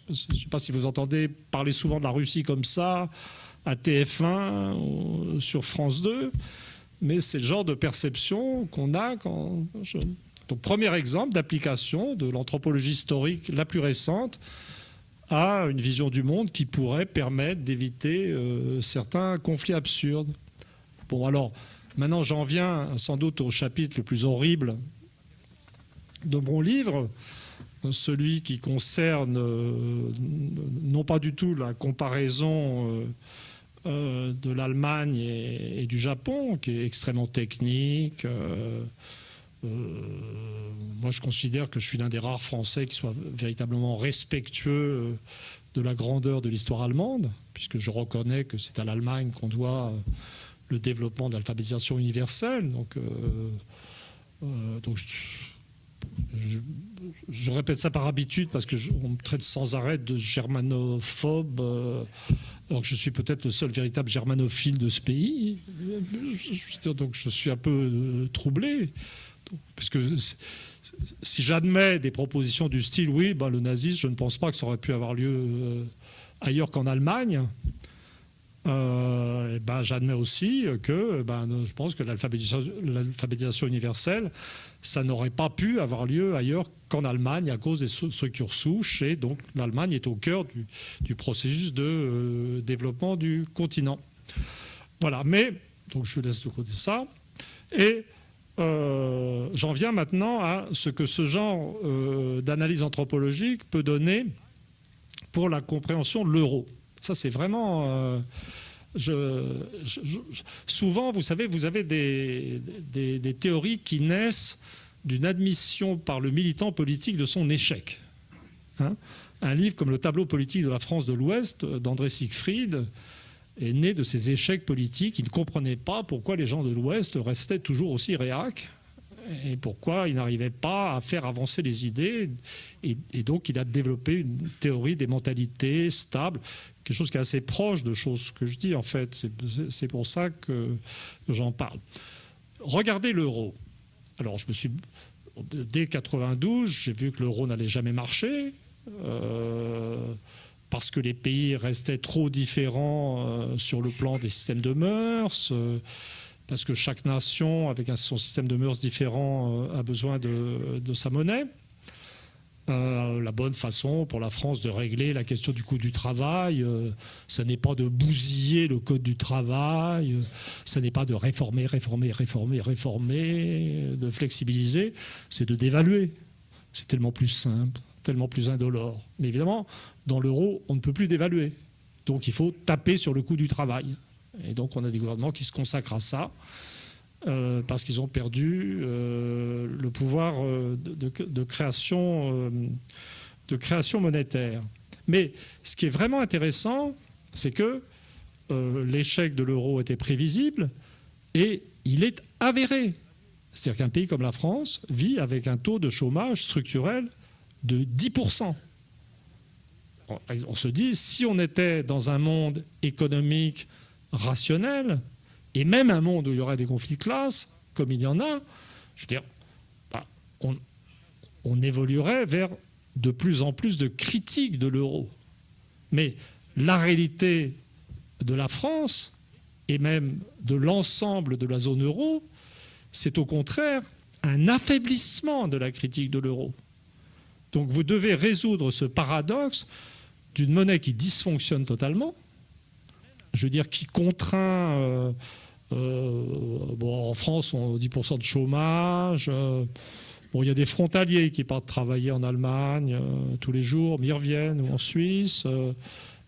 ne sais pas si vous entendez parler souvent de la Russie comme ça, à TF1 ou sur France 2. Mais c'est le genre de perception qu'on a quand... Donc, premier exemple d'application de l'anthropologie historique la plus récente à une vision du monde qui pourrait permettre d'éviter certains conflits absurdes. Bon, alors, maintenant, j'en viens sans doute au chapitre le plus horrible de mon livre, celui qui concerne non pas du tout la comparaison de l'Allemagne et du Japon, qui est extrêmement technique. Moi, je considère que je suis l'un des rares Français qui soit véritablement respectueux de la grandeur de l'histoire allemande, puisque je reconnais que c'est à l'Allemagne qu'on doit le développement de l'alphabétisation universelle. Donc je répète ça par habitude parce qu'on me traite sans arrêt de germanophobe, alors que je suis peut-être le seul véritable germanophile de ce pays. Donc je suis un peu troublé. Parce que si j'admets des propositions du style, oui, le nazisme, je ne pense pas que ça aurait pu avoir lieu ailleurs qu'en Allemagne, j'admets aussi que je pense que l'alphabétisation universelle, ça n'aurait pas pu avoir lieu ailleurs qu'en Allemagne à cause des structures souches, et donc l'Allemagne est au cœur du processus de développement du continent. Voilà, mais donc je laisse de côté ça, et j'en viens maintenant à ce que ce genre d'analyse anthropologique peut donner pour la compréhension de l'euro. Ça, c'est vraiment... souvent, vous savez, vous avez des théories qui naissent d'une admission par le militant politique de son échec. Un livre comme Le tableau politique de la France de l'Ouest, d'André Siegfried, est né de ces échecs politiques. Il ne comprenait pas pourquoi les gens de l'Ouest restaient toujours aussi réacs et pourquoi ils n'arrivaient pas à faire avancer les idées. Et donc, il a développé une théorie des mentalités stables, quelque chose qui est assez proche de choses que je dis, en fait. C'est pour ça que j'en parle. Regardez l'euro. Alors, dès 92, j'ai vu que l'euro n'allait jamais marcher. Parce que les pays restaient trop différents sur le plan des systèmes de mœurs, parce que chaque nation, avec son système de mœurs différent, a besoin de sa monnaie. La bonne façon pour la France de régler la question du coût du travail, ce n'est pas de bousiller le code du travail, ce n'est pas de réformer, de flexibiliser, c'est de dévaluer. C'est tellement plus simple, tellement plus indolore. Mais évidemment, dans l'euro, on ne peut plus dévaluer. Donc il faut taper sur le coût du travail. Et donc on a des gouvernements qui se consacrent à ça parce qu'ils ont perdu le pouvoir de création monétaire. Mais ce qui est vraiment intéressant, c'est que l'échec de l'euro était prévisible et il est avéré. C'est-à-dire qu'un pays comme la France vit avec un taux de chômage structurel de 10%. On se dit, si on était dans un monde économique rationnel, et même un monde où il y aurait des conflits de classe, comme il y en a, je veux dire, on évoluerait vers de plus en plus de critiques de l'euro. Mais la réalité de la France, et même de l'ensemble de la zone euro, c'est au contraire un affaiblissement de la critique de l'euro. Donc vous devez résoudre ce paradoxe d'une monnaie qui dysfonctionne totalement, je veux dire qui contraint, en France on a 10% de chômage, il y a des frontaliers qui partent travailler en Allemagne tous les jours, mais ils reviennent, ou en Suisse,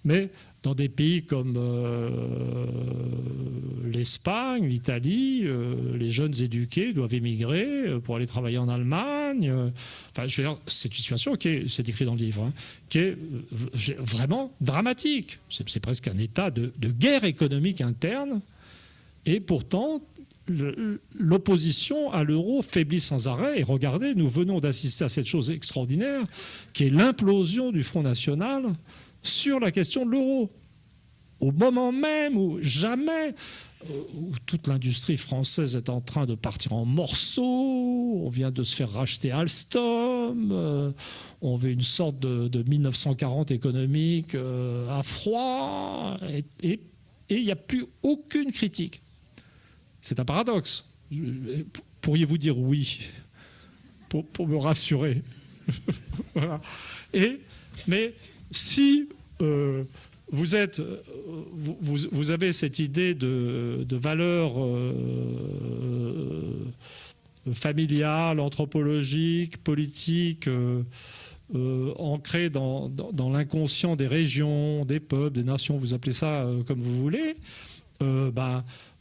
mais dans des pays comme l'Espagne, l'Italie, les jeunes éduqués doivent émigrer pour aller travailler en Allemagne. Enfin, je veux dire, c'est une situation c'est décrit dans le livre, qui est vraiment dramatique. C'est presque un état de guerre économique interne. Et pourtant, l'opposition à l'euro faiblit sans arrêt. Et regardez, nous venons d'assister à cette chose extraordinaire qui est l'implosion du Front National sur la question de l'euro. Au moment même où jamais, où toute l'industrie française est en train de partir en morceaux, on vient de se faire racheter Alstom, on veut une sorte de 1940 économique à froid, et il n'y a plus aucune critique. C'est un paradoxe. Pourriez-vous dire oui pour me rassurer? Voilà. Mais si vous avez cette idée de valeur familiale, anthropologique, politique, ancrée dans l'inconscient des régions, des peuples, des nations, vous appelez ça comme vous voulez,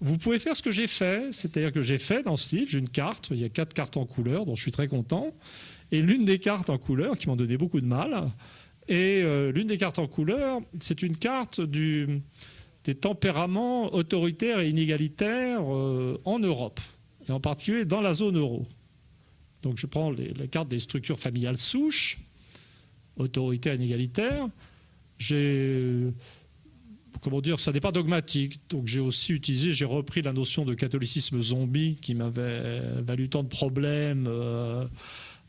vous pouvez faire ce que j'ai fait. C'est-à-dire que j'ai fait dans ce livre, j'ai une carte, il y a 4 cartes en couleur dont je suis très content, et l'une des cartes en couleur, qui m'ont donné beaucoup de mal, et l'une des cartes en couleur, c'est une carte des tempéraments autoritaires et inégalitaires en Europe, et en particulier dans la zone euro. Donc je prends la carte des structures familiales souches, autoritaires et inégalitaires. Comment dire, ça n'est pas dogmatique. Donc j'ai repris la notion de catholicisme zombie qui m'avait valu tant de problèmes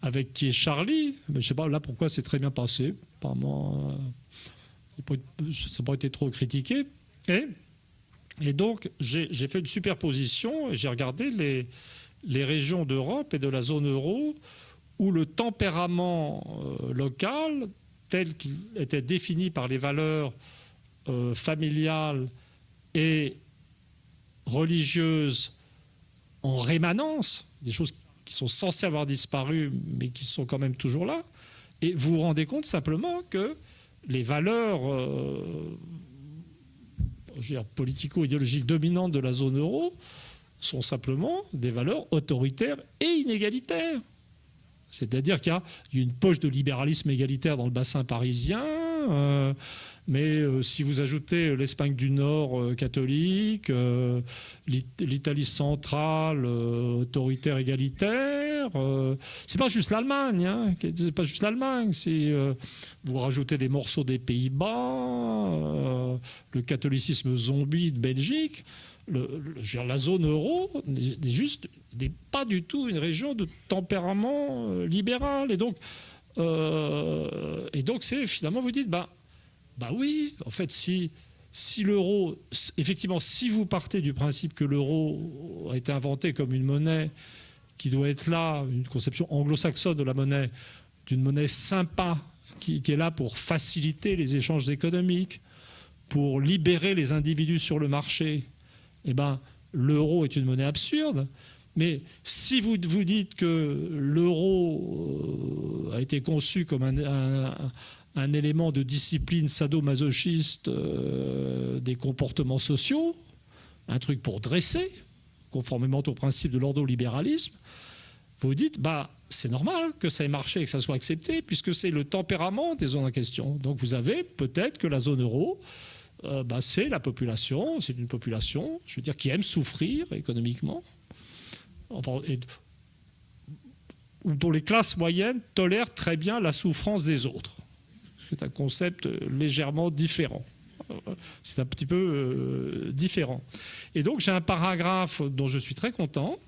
avec qui est Charlie. Mais je ne sais pas là pourquoi c'est très bien passé. Apparemment, ça n'a pas été trop critiqué. Et donc j'ai fait une superposition et j'ai regardé les régions d'Europe et de la zone euro où le tempérament local, tel qu'il était défini par les valeurs familiales et religieuses en rémanence, des choses qui sont censées avoir disparu mais qui sont quand même toujours là, et vous vous rendez compte simplement que les valeurs politico-idéologiques dominantes de la zone euro sont simplement des valeurs autoritaires et inégalitaires. C'est-à-dire qu'il y a une poche de libéralisme égalitaire dans le bassin parisien, mais si vous ajoutez l'Espagne du Nord catholique, l'Italie centrale autoritaire égalitaire, c'est pas juste l'Allemagne, c'est pas juste l'Allemagne. Vous rajoutez des morceaux des Pays-Bas, le catholicisme zombie de Belgique. La zone euro n'est pas du tout une région de tempérament libéral. Et donc c'est finalement, vous dites, oui, en fait, si l'euro, effectivement, si vous partez du principe que l'euro a été inventé comme une monnaie qui doit être là, une conception anglo-saxonne de la monnaie, d'une monnaie sympa, qui est là pour faciliter les échanges économiques, pour libérer les individus sur le marché, l'euro est une monnaie absurde. Mais si vous dites que l'euro a été conçu comme un élément de discipline sadomasochiste des comportements sociaux, un truc pour dresser, conformément au principe de l'ordolibéralisme, vous dites, c'est normal que ça ait marché et que ça soit accepté, puisque c'est le tempérament des zones en question. Donc vous avez peut-être que la zone euro, c'est la population, c'est une population, je veux dire, qui aime souffrir économiquement, dont les classes moyennes tolèrent très bien la souffrance des autres. C'est un concept légèrement différent. C'est un petit peu différent. Et donc j'ai un paragraphe dont je suis très content,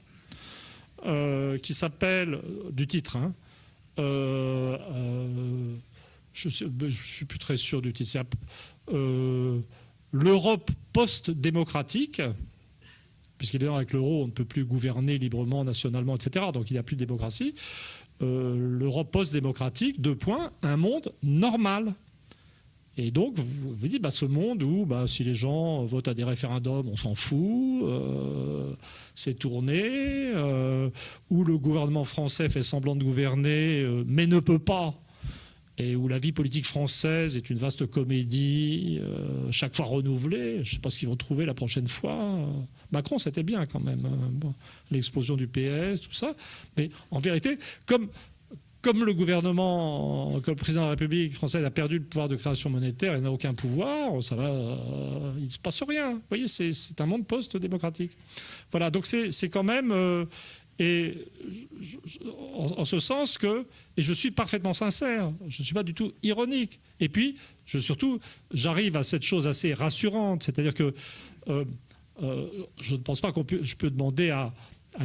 qui s'appelle, du titre, je ne suis plus très sûr du titre, l'Europe post-démocratique, puisqu'évidemment avec l'euro on ne peut plus gouverner librement, nationalement, etc. Donc il n'y a plus de démocratie. L'Europe post-démocratique, un monde normal. Et donc vous vous dites, ce monde où si les gens votent à des référendums, on s'en fout, c'est tourné, où le gouvernement français fait semblant de gouverner, mais ne peut pas, et où la vie politique française est une vaste comédie, chaque fois renouvelée. Je ne sais pas ce qu'ils vont trouver la prochaine fois. Macron, c'était bien quand même, l'explosion du PS, tout ça. Mais en vérité, comme comme le gouvernement, comme le président de la République française a perdu le pouvoir de création monétaire et n'a aucun pouvoir, ça va, il ne se passe rien. Vous voyez, c'est un monde post-démocratique. Voilà, donc c'est quand même... en ce sens que, et je suis parfaitement sincère, je ne suis pas du tout ironique. Et puis, surtout, j'arrive à cette chose assez rassurante, c'est-à-dire que je ne pense pas je peux demander à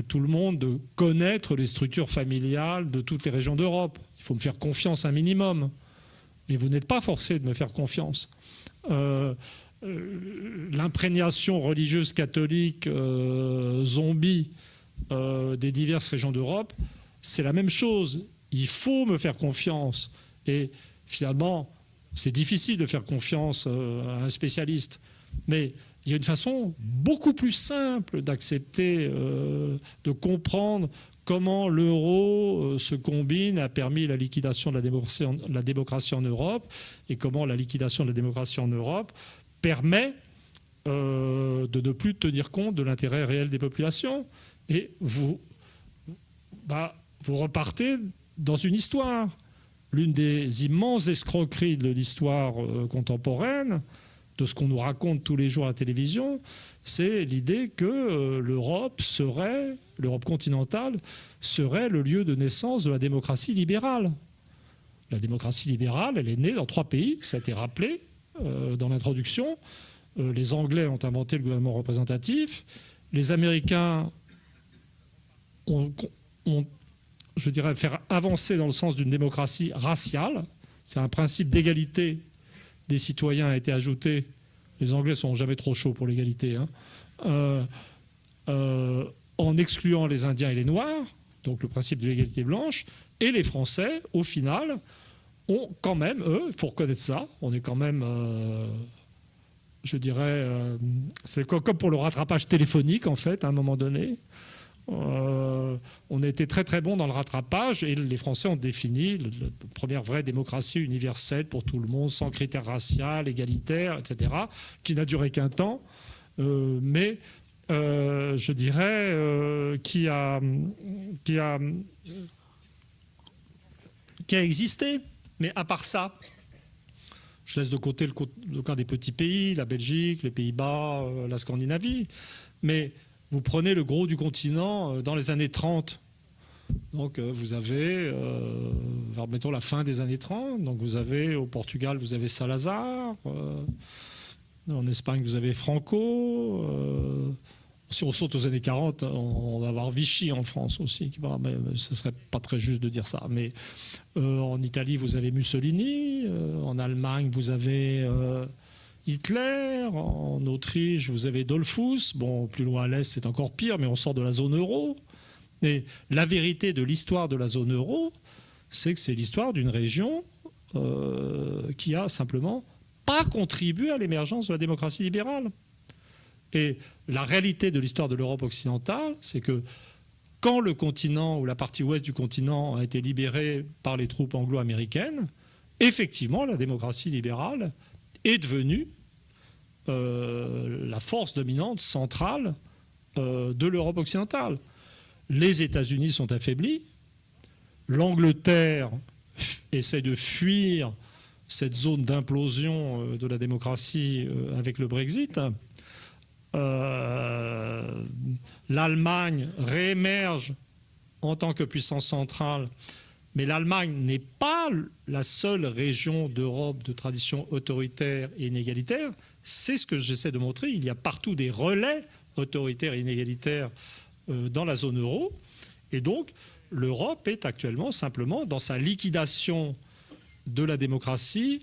tout le monde de connaître les structures familiales de toutes les régions d'Europe. Il faut me faire confiance un minimum. Et vous n'êtes pas forcé de me faire confiance. L'imprégnation religieuse catholique zombie des diverses régions d'Europe, c'est la même chose. Il faut me faire confiance. Et finalement, c'est difficile de faire confiance à un spécialiste. Mais il y a une façon beaucoup plus simple d'accepter, de comprendre comment l'euro se combine, a permis la liquidation de la démocratie en Europe, et comment la liquidation de la démocratie en Europe permet de ne plus tenir compte de l'intérêt réel des populations. Et vous repartez dans une histoire. L'une des immenses escroqueries de l'histoire contemporaine, de ce qu'on nous raconte tous les jours à la télévision, c'est l'idée que l'Europe continentale serait le lieu de naissance de la démocratie libérale. La démocratie libérale, elle est née dans 3 pays, ça a été rappelé dans l'introduction. Les Anglais ont inventé le gouvernement représentatif, les Américains ont je dirais, faire avancer dans le sens d'une démocratie raciale. C'est un principe d'égalité des citoyens a été ajouté. Les Anglais ne sont jamais trop chauds pour l'égalité. En excluant les Indiens et les Noirs, donc le principe de l'égalité blanche. Et les Français, au final, ont quand même, eux, il faut reconnaître ça, on est quand même... je dirais, c'est comme pour le rattrapage téléphonique, en fait, à un moment donné. On a été très très bon dans le rattrapage et les Français ont défini la première vraie démocratie universelle pour tout le monde, sans critères raciaux, égalitaires, etc., qui n'a duré qu'un temps, mais je dirais qui a existé. Mais à part ça, je laisse de côté le cas des petits pays, la Belgique, les Pays-Bas, la Scandinavie, mais vous prenez le gros du continent dans les années 30. Donc vous avez, mettons la fin des années 30, donc vous avez au Portugal, vous avez Salazar, en Espagne, vous avez Franco. Si on saute aux années 40, on va avoir Vichy en France aussi. Mais ce ne serait pas très juste de dire ça. Mais en Italie, vous avez Mussolini. En Allemagne, vous avez... Hitler, en Autriche, vous avez Dollfuss. Bon, plus loin à l'est, c'est encore pire, mais on sort de la zone euro. Et la vérité de l'histoire de la zone euro, c'est que c'est l'histoire d'une région qui a simplement pas contribué à l'émergence de la démocratie libérale. Et la réalité de l'histoire de l'Europe occidentale, c'est que quand le continent ou la partie ouest du continent a été libérée par les troupes anglo-américaines, effectivement, la démocratie libérale est devenue la force dominante centrale de l'Europe occidentale. Les États-Unis sont affaiblis, l'Angleterre essaie de fuir cette zone d'implosion de la démocratie avec le Brexit. L'Allemagne réémerge en tant que puissance centrale, mais l'Allemagne n'est pas la seule région d'Europe de tradition autoritaire et inégalitaire. C'est ce que j'essaie de montrer. Il y a partout des relais autoritaires et inégalitaires dans la zone euro. Et donc, l'Europe est actuellement simplement dans sa liquidation de la démocratie,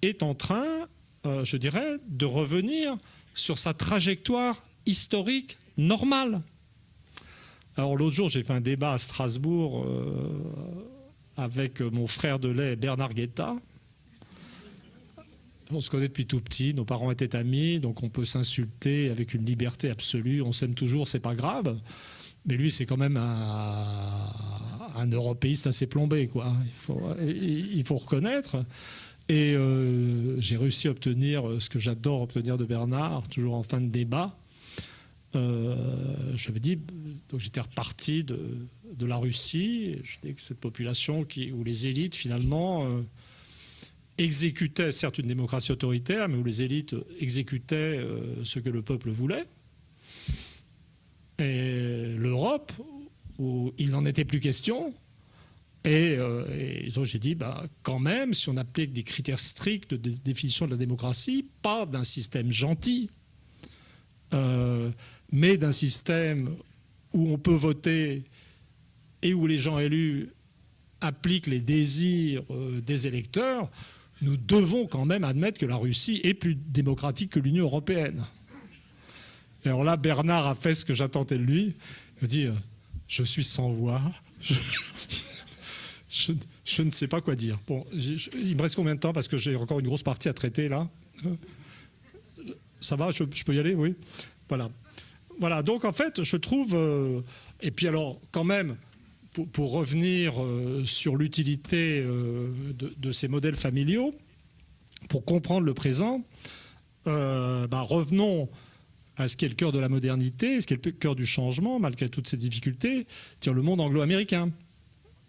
est en train, je dirais, de revenir sur sa trajectoire historique normale. Alors l'autre jour, j'ai fait un débat à Strasbourg avec mon frère de lait Bernard Guetta. On se connaît depuis tout petit, nos parents étaient amis, donc on peut s'insulter avec une liberté absolue, on s'aime toujours, c'est pas grave. Mais lui, c'est quand même un européiste assez plombé, quoi. Il faut reconnaître. Et j'ai réussi à obtenir ce que j'adore obtenir de Bernard, toujours en fin de débat. J'avais dit, donc j'étais reparti de la Russie. Je dis que cette population où les élites, finalement, exécutaient, certes, une démocratie autoritaire, mais où les élites exécutaient ce que le peuple voulait. Et l'Europe, où il n'en était plus question. Et donc j'ai dit, quand même, si on applique des critères stricts de définition de la démocratie, pas d'un système gentil, mais d'un système où on peut voter et où les gens élus appliquent les désirs des électeurs, nous devons quand même admettre que la Russie est plus démocratique que l'Union européenne. Et alors là, Bernard a fait ce que j'attendais de lui. Il me dit, je suis sans voix. Je ne sais pas quoi dire. Bon, il me reste combien de temps? Parce que j'ai encore une grosse partie à traiter là. Ça va, je peux y aller? Oui. Voilà, donc en fait, je trouve... et puis alors, quand même, pour revenir sur l'utilité de ces modèles familiaux, pour comprendre le présent, revenons à ce qui est le cœur de la modernité, ce qui est le cœur du changement, malgré toutes ces difficultés, c'est-à-dire le monde anglo-américain.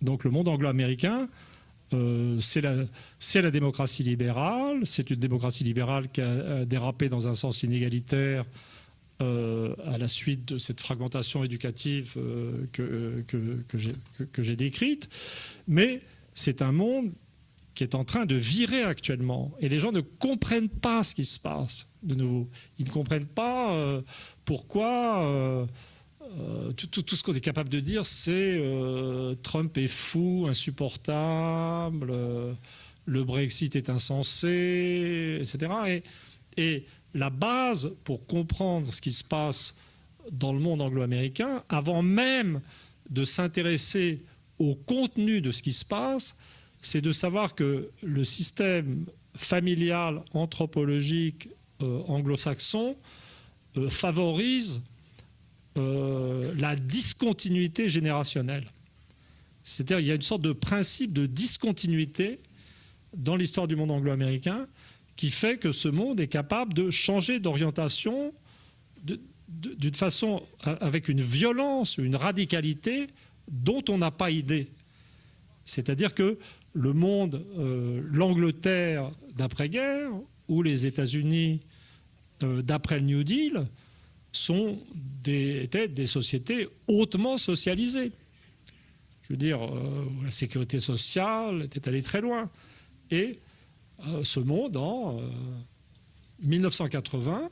Donc le monde anglo-américain, c'est la démocratie libérale. C'est une démocratie libérale qui a dérapé dans un sens inégalitaire à la suite de cette fragmentation éducative que j'ai décrite. Mais c'est un monde qui est en train de virer actuellement. Et les gens ne comprennent pas ce qui se passe, de nouveau. Ils ne comprennent pas pourquoi... tout ce qu'on est capable de dire, c'est Trump est fou, insupportable, le Brexit est insensé, etc. Et la base pour comprendre ce qui se passe dans le monde anglo-américain, avant même de s'intéresser au contenu de ce qui se passe, c'est de savoir que le système familial, anthropologique anglo-saxon favorise la discontinuité générationnelle. C'est-à-dire qu'il y a une sorte de principe de discontinuité dans l'histoire du monde anglo-américain qui fait que ce monde est capable de changer d'orientation d'une façon, avec une violence, une radicalité dont on n'a pas idée. C'est-à-dire que le monde, l'Angleterre d'après-guerre ou les États-Unis d'après le New Deal étaient des sociétés hautement socialisées. Je veux dire, la sécurité sociale était allée très loin. Et ce monde, en 1980,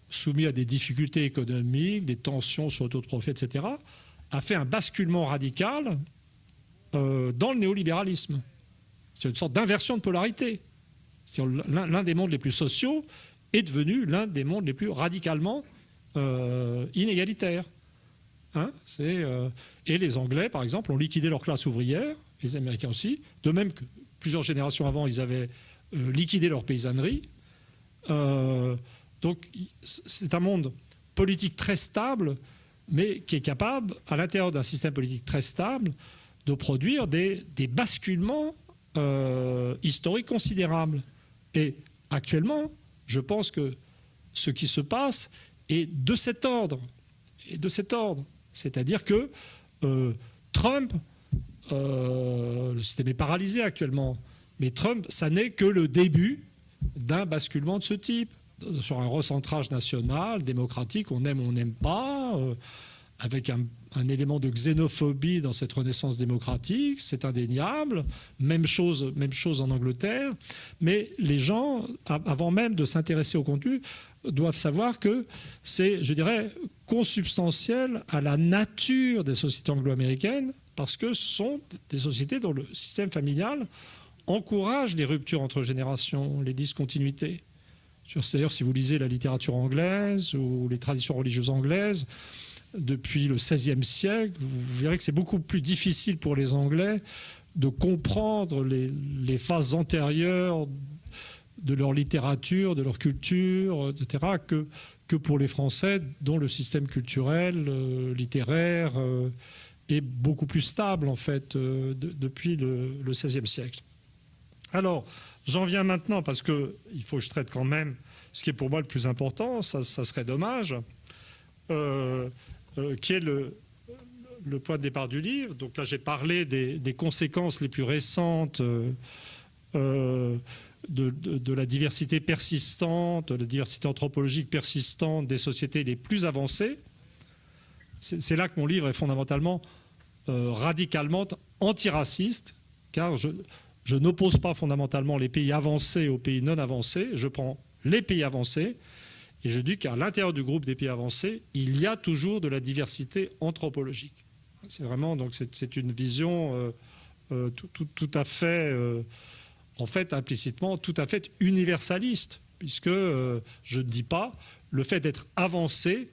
soumis à des difficultés économiques, des tensions sur le taux de profit, etc., a fait un basculement radical dans le néolibéralisme. C'est une sorte d'inversion de polarité. L'un des mondes les plus sociaux est devenu l'un des mondes les plus radicalement inégalitaires. Et les Anglais, par exemple, ont liquidé leur classe ouvrière, les Américains aussi, de même que plusieurs générations avant, ils avaient liquidé leur paysannerie. Donc c'est un monde politique très stable, mais qui est capable, à l'intérieur d'un système politique très stable, de produire des basculements historiques considérables. Et actuellement, je pense que ce qui se passe est de cet ordre. C'est-à-dire que Trump, le système est paralysé actuellement, mais Trump, ça n'est que le début d'un basculement de ce type, sur un recentrage national, démocratique, on aime ou on n'aime pas, avec un élément de xénophobie dans cette renaissance démocratique, c'est indéniable. Même chose en Angleterre. Mais les gens, avant même de s'intéresser au contenu, doivent savoir que c'est, je dirais, consubstantiel à la nature des sociétés anglo-américaines, parce que ce sont des sociétés dont le système familial encourage les ruptures entre générations, les discontinuités. C'est-à-dire, si vous lisez la littérature anglaise ou les traditions religieuses anglaises, depuis le XVIe siècle, vous verrez que c'est beaucoup plus difficile pour les Anglais de comprendre les phases antérieures de leur littérature, de leur culture, etc., que pour les Français, dont le système culturel, littéraire, est beaucoup plus stable, en fait, depuis le XVIe siècle. Alors, j'en viens maintenant, parce qu'il faut que je traite quand même ce qui est pour moi le plus important, ça serait dommage, qui est le point de départ du livre. Donc là, j'ai parlé des conséquences les plus récentes de la diversité persistante, de la diversité anthropologique persistante des sociétés les plus avancées. C'est là que mon livre est fondamentalement, radicalement antiraciste, car je n'oppose pas fondamentalement les pays avancés aux pays non avancés. Je prends les pays avancés et je dis qu'à l'intérieur du groupe des pays avancés, il y a toujours de la diversité anthropologique. C'est vraiment, donc c'est une vision tout à fait, en fait, implicitement, tout à fait universaliste, puisque je ne dis pas le fait d'être avancé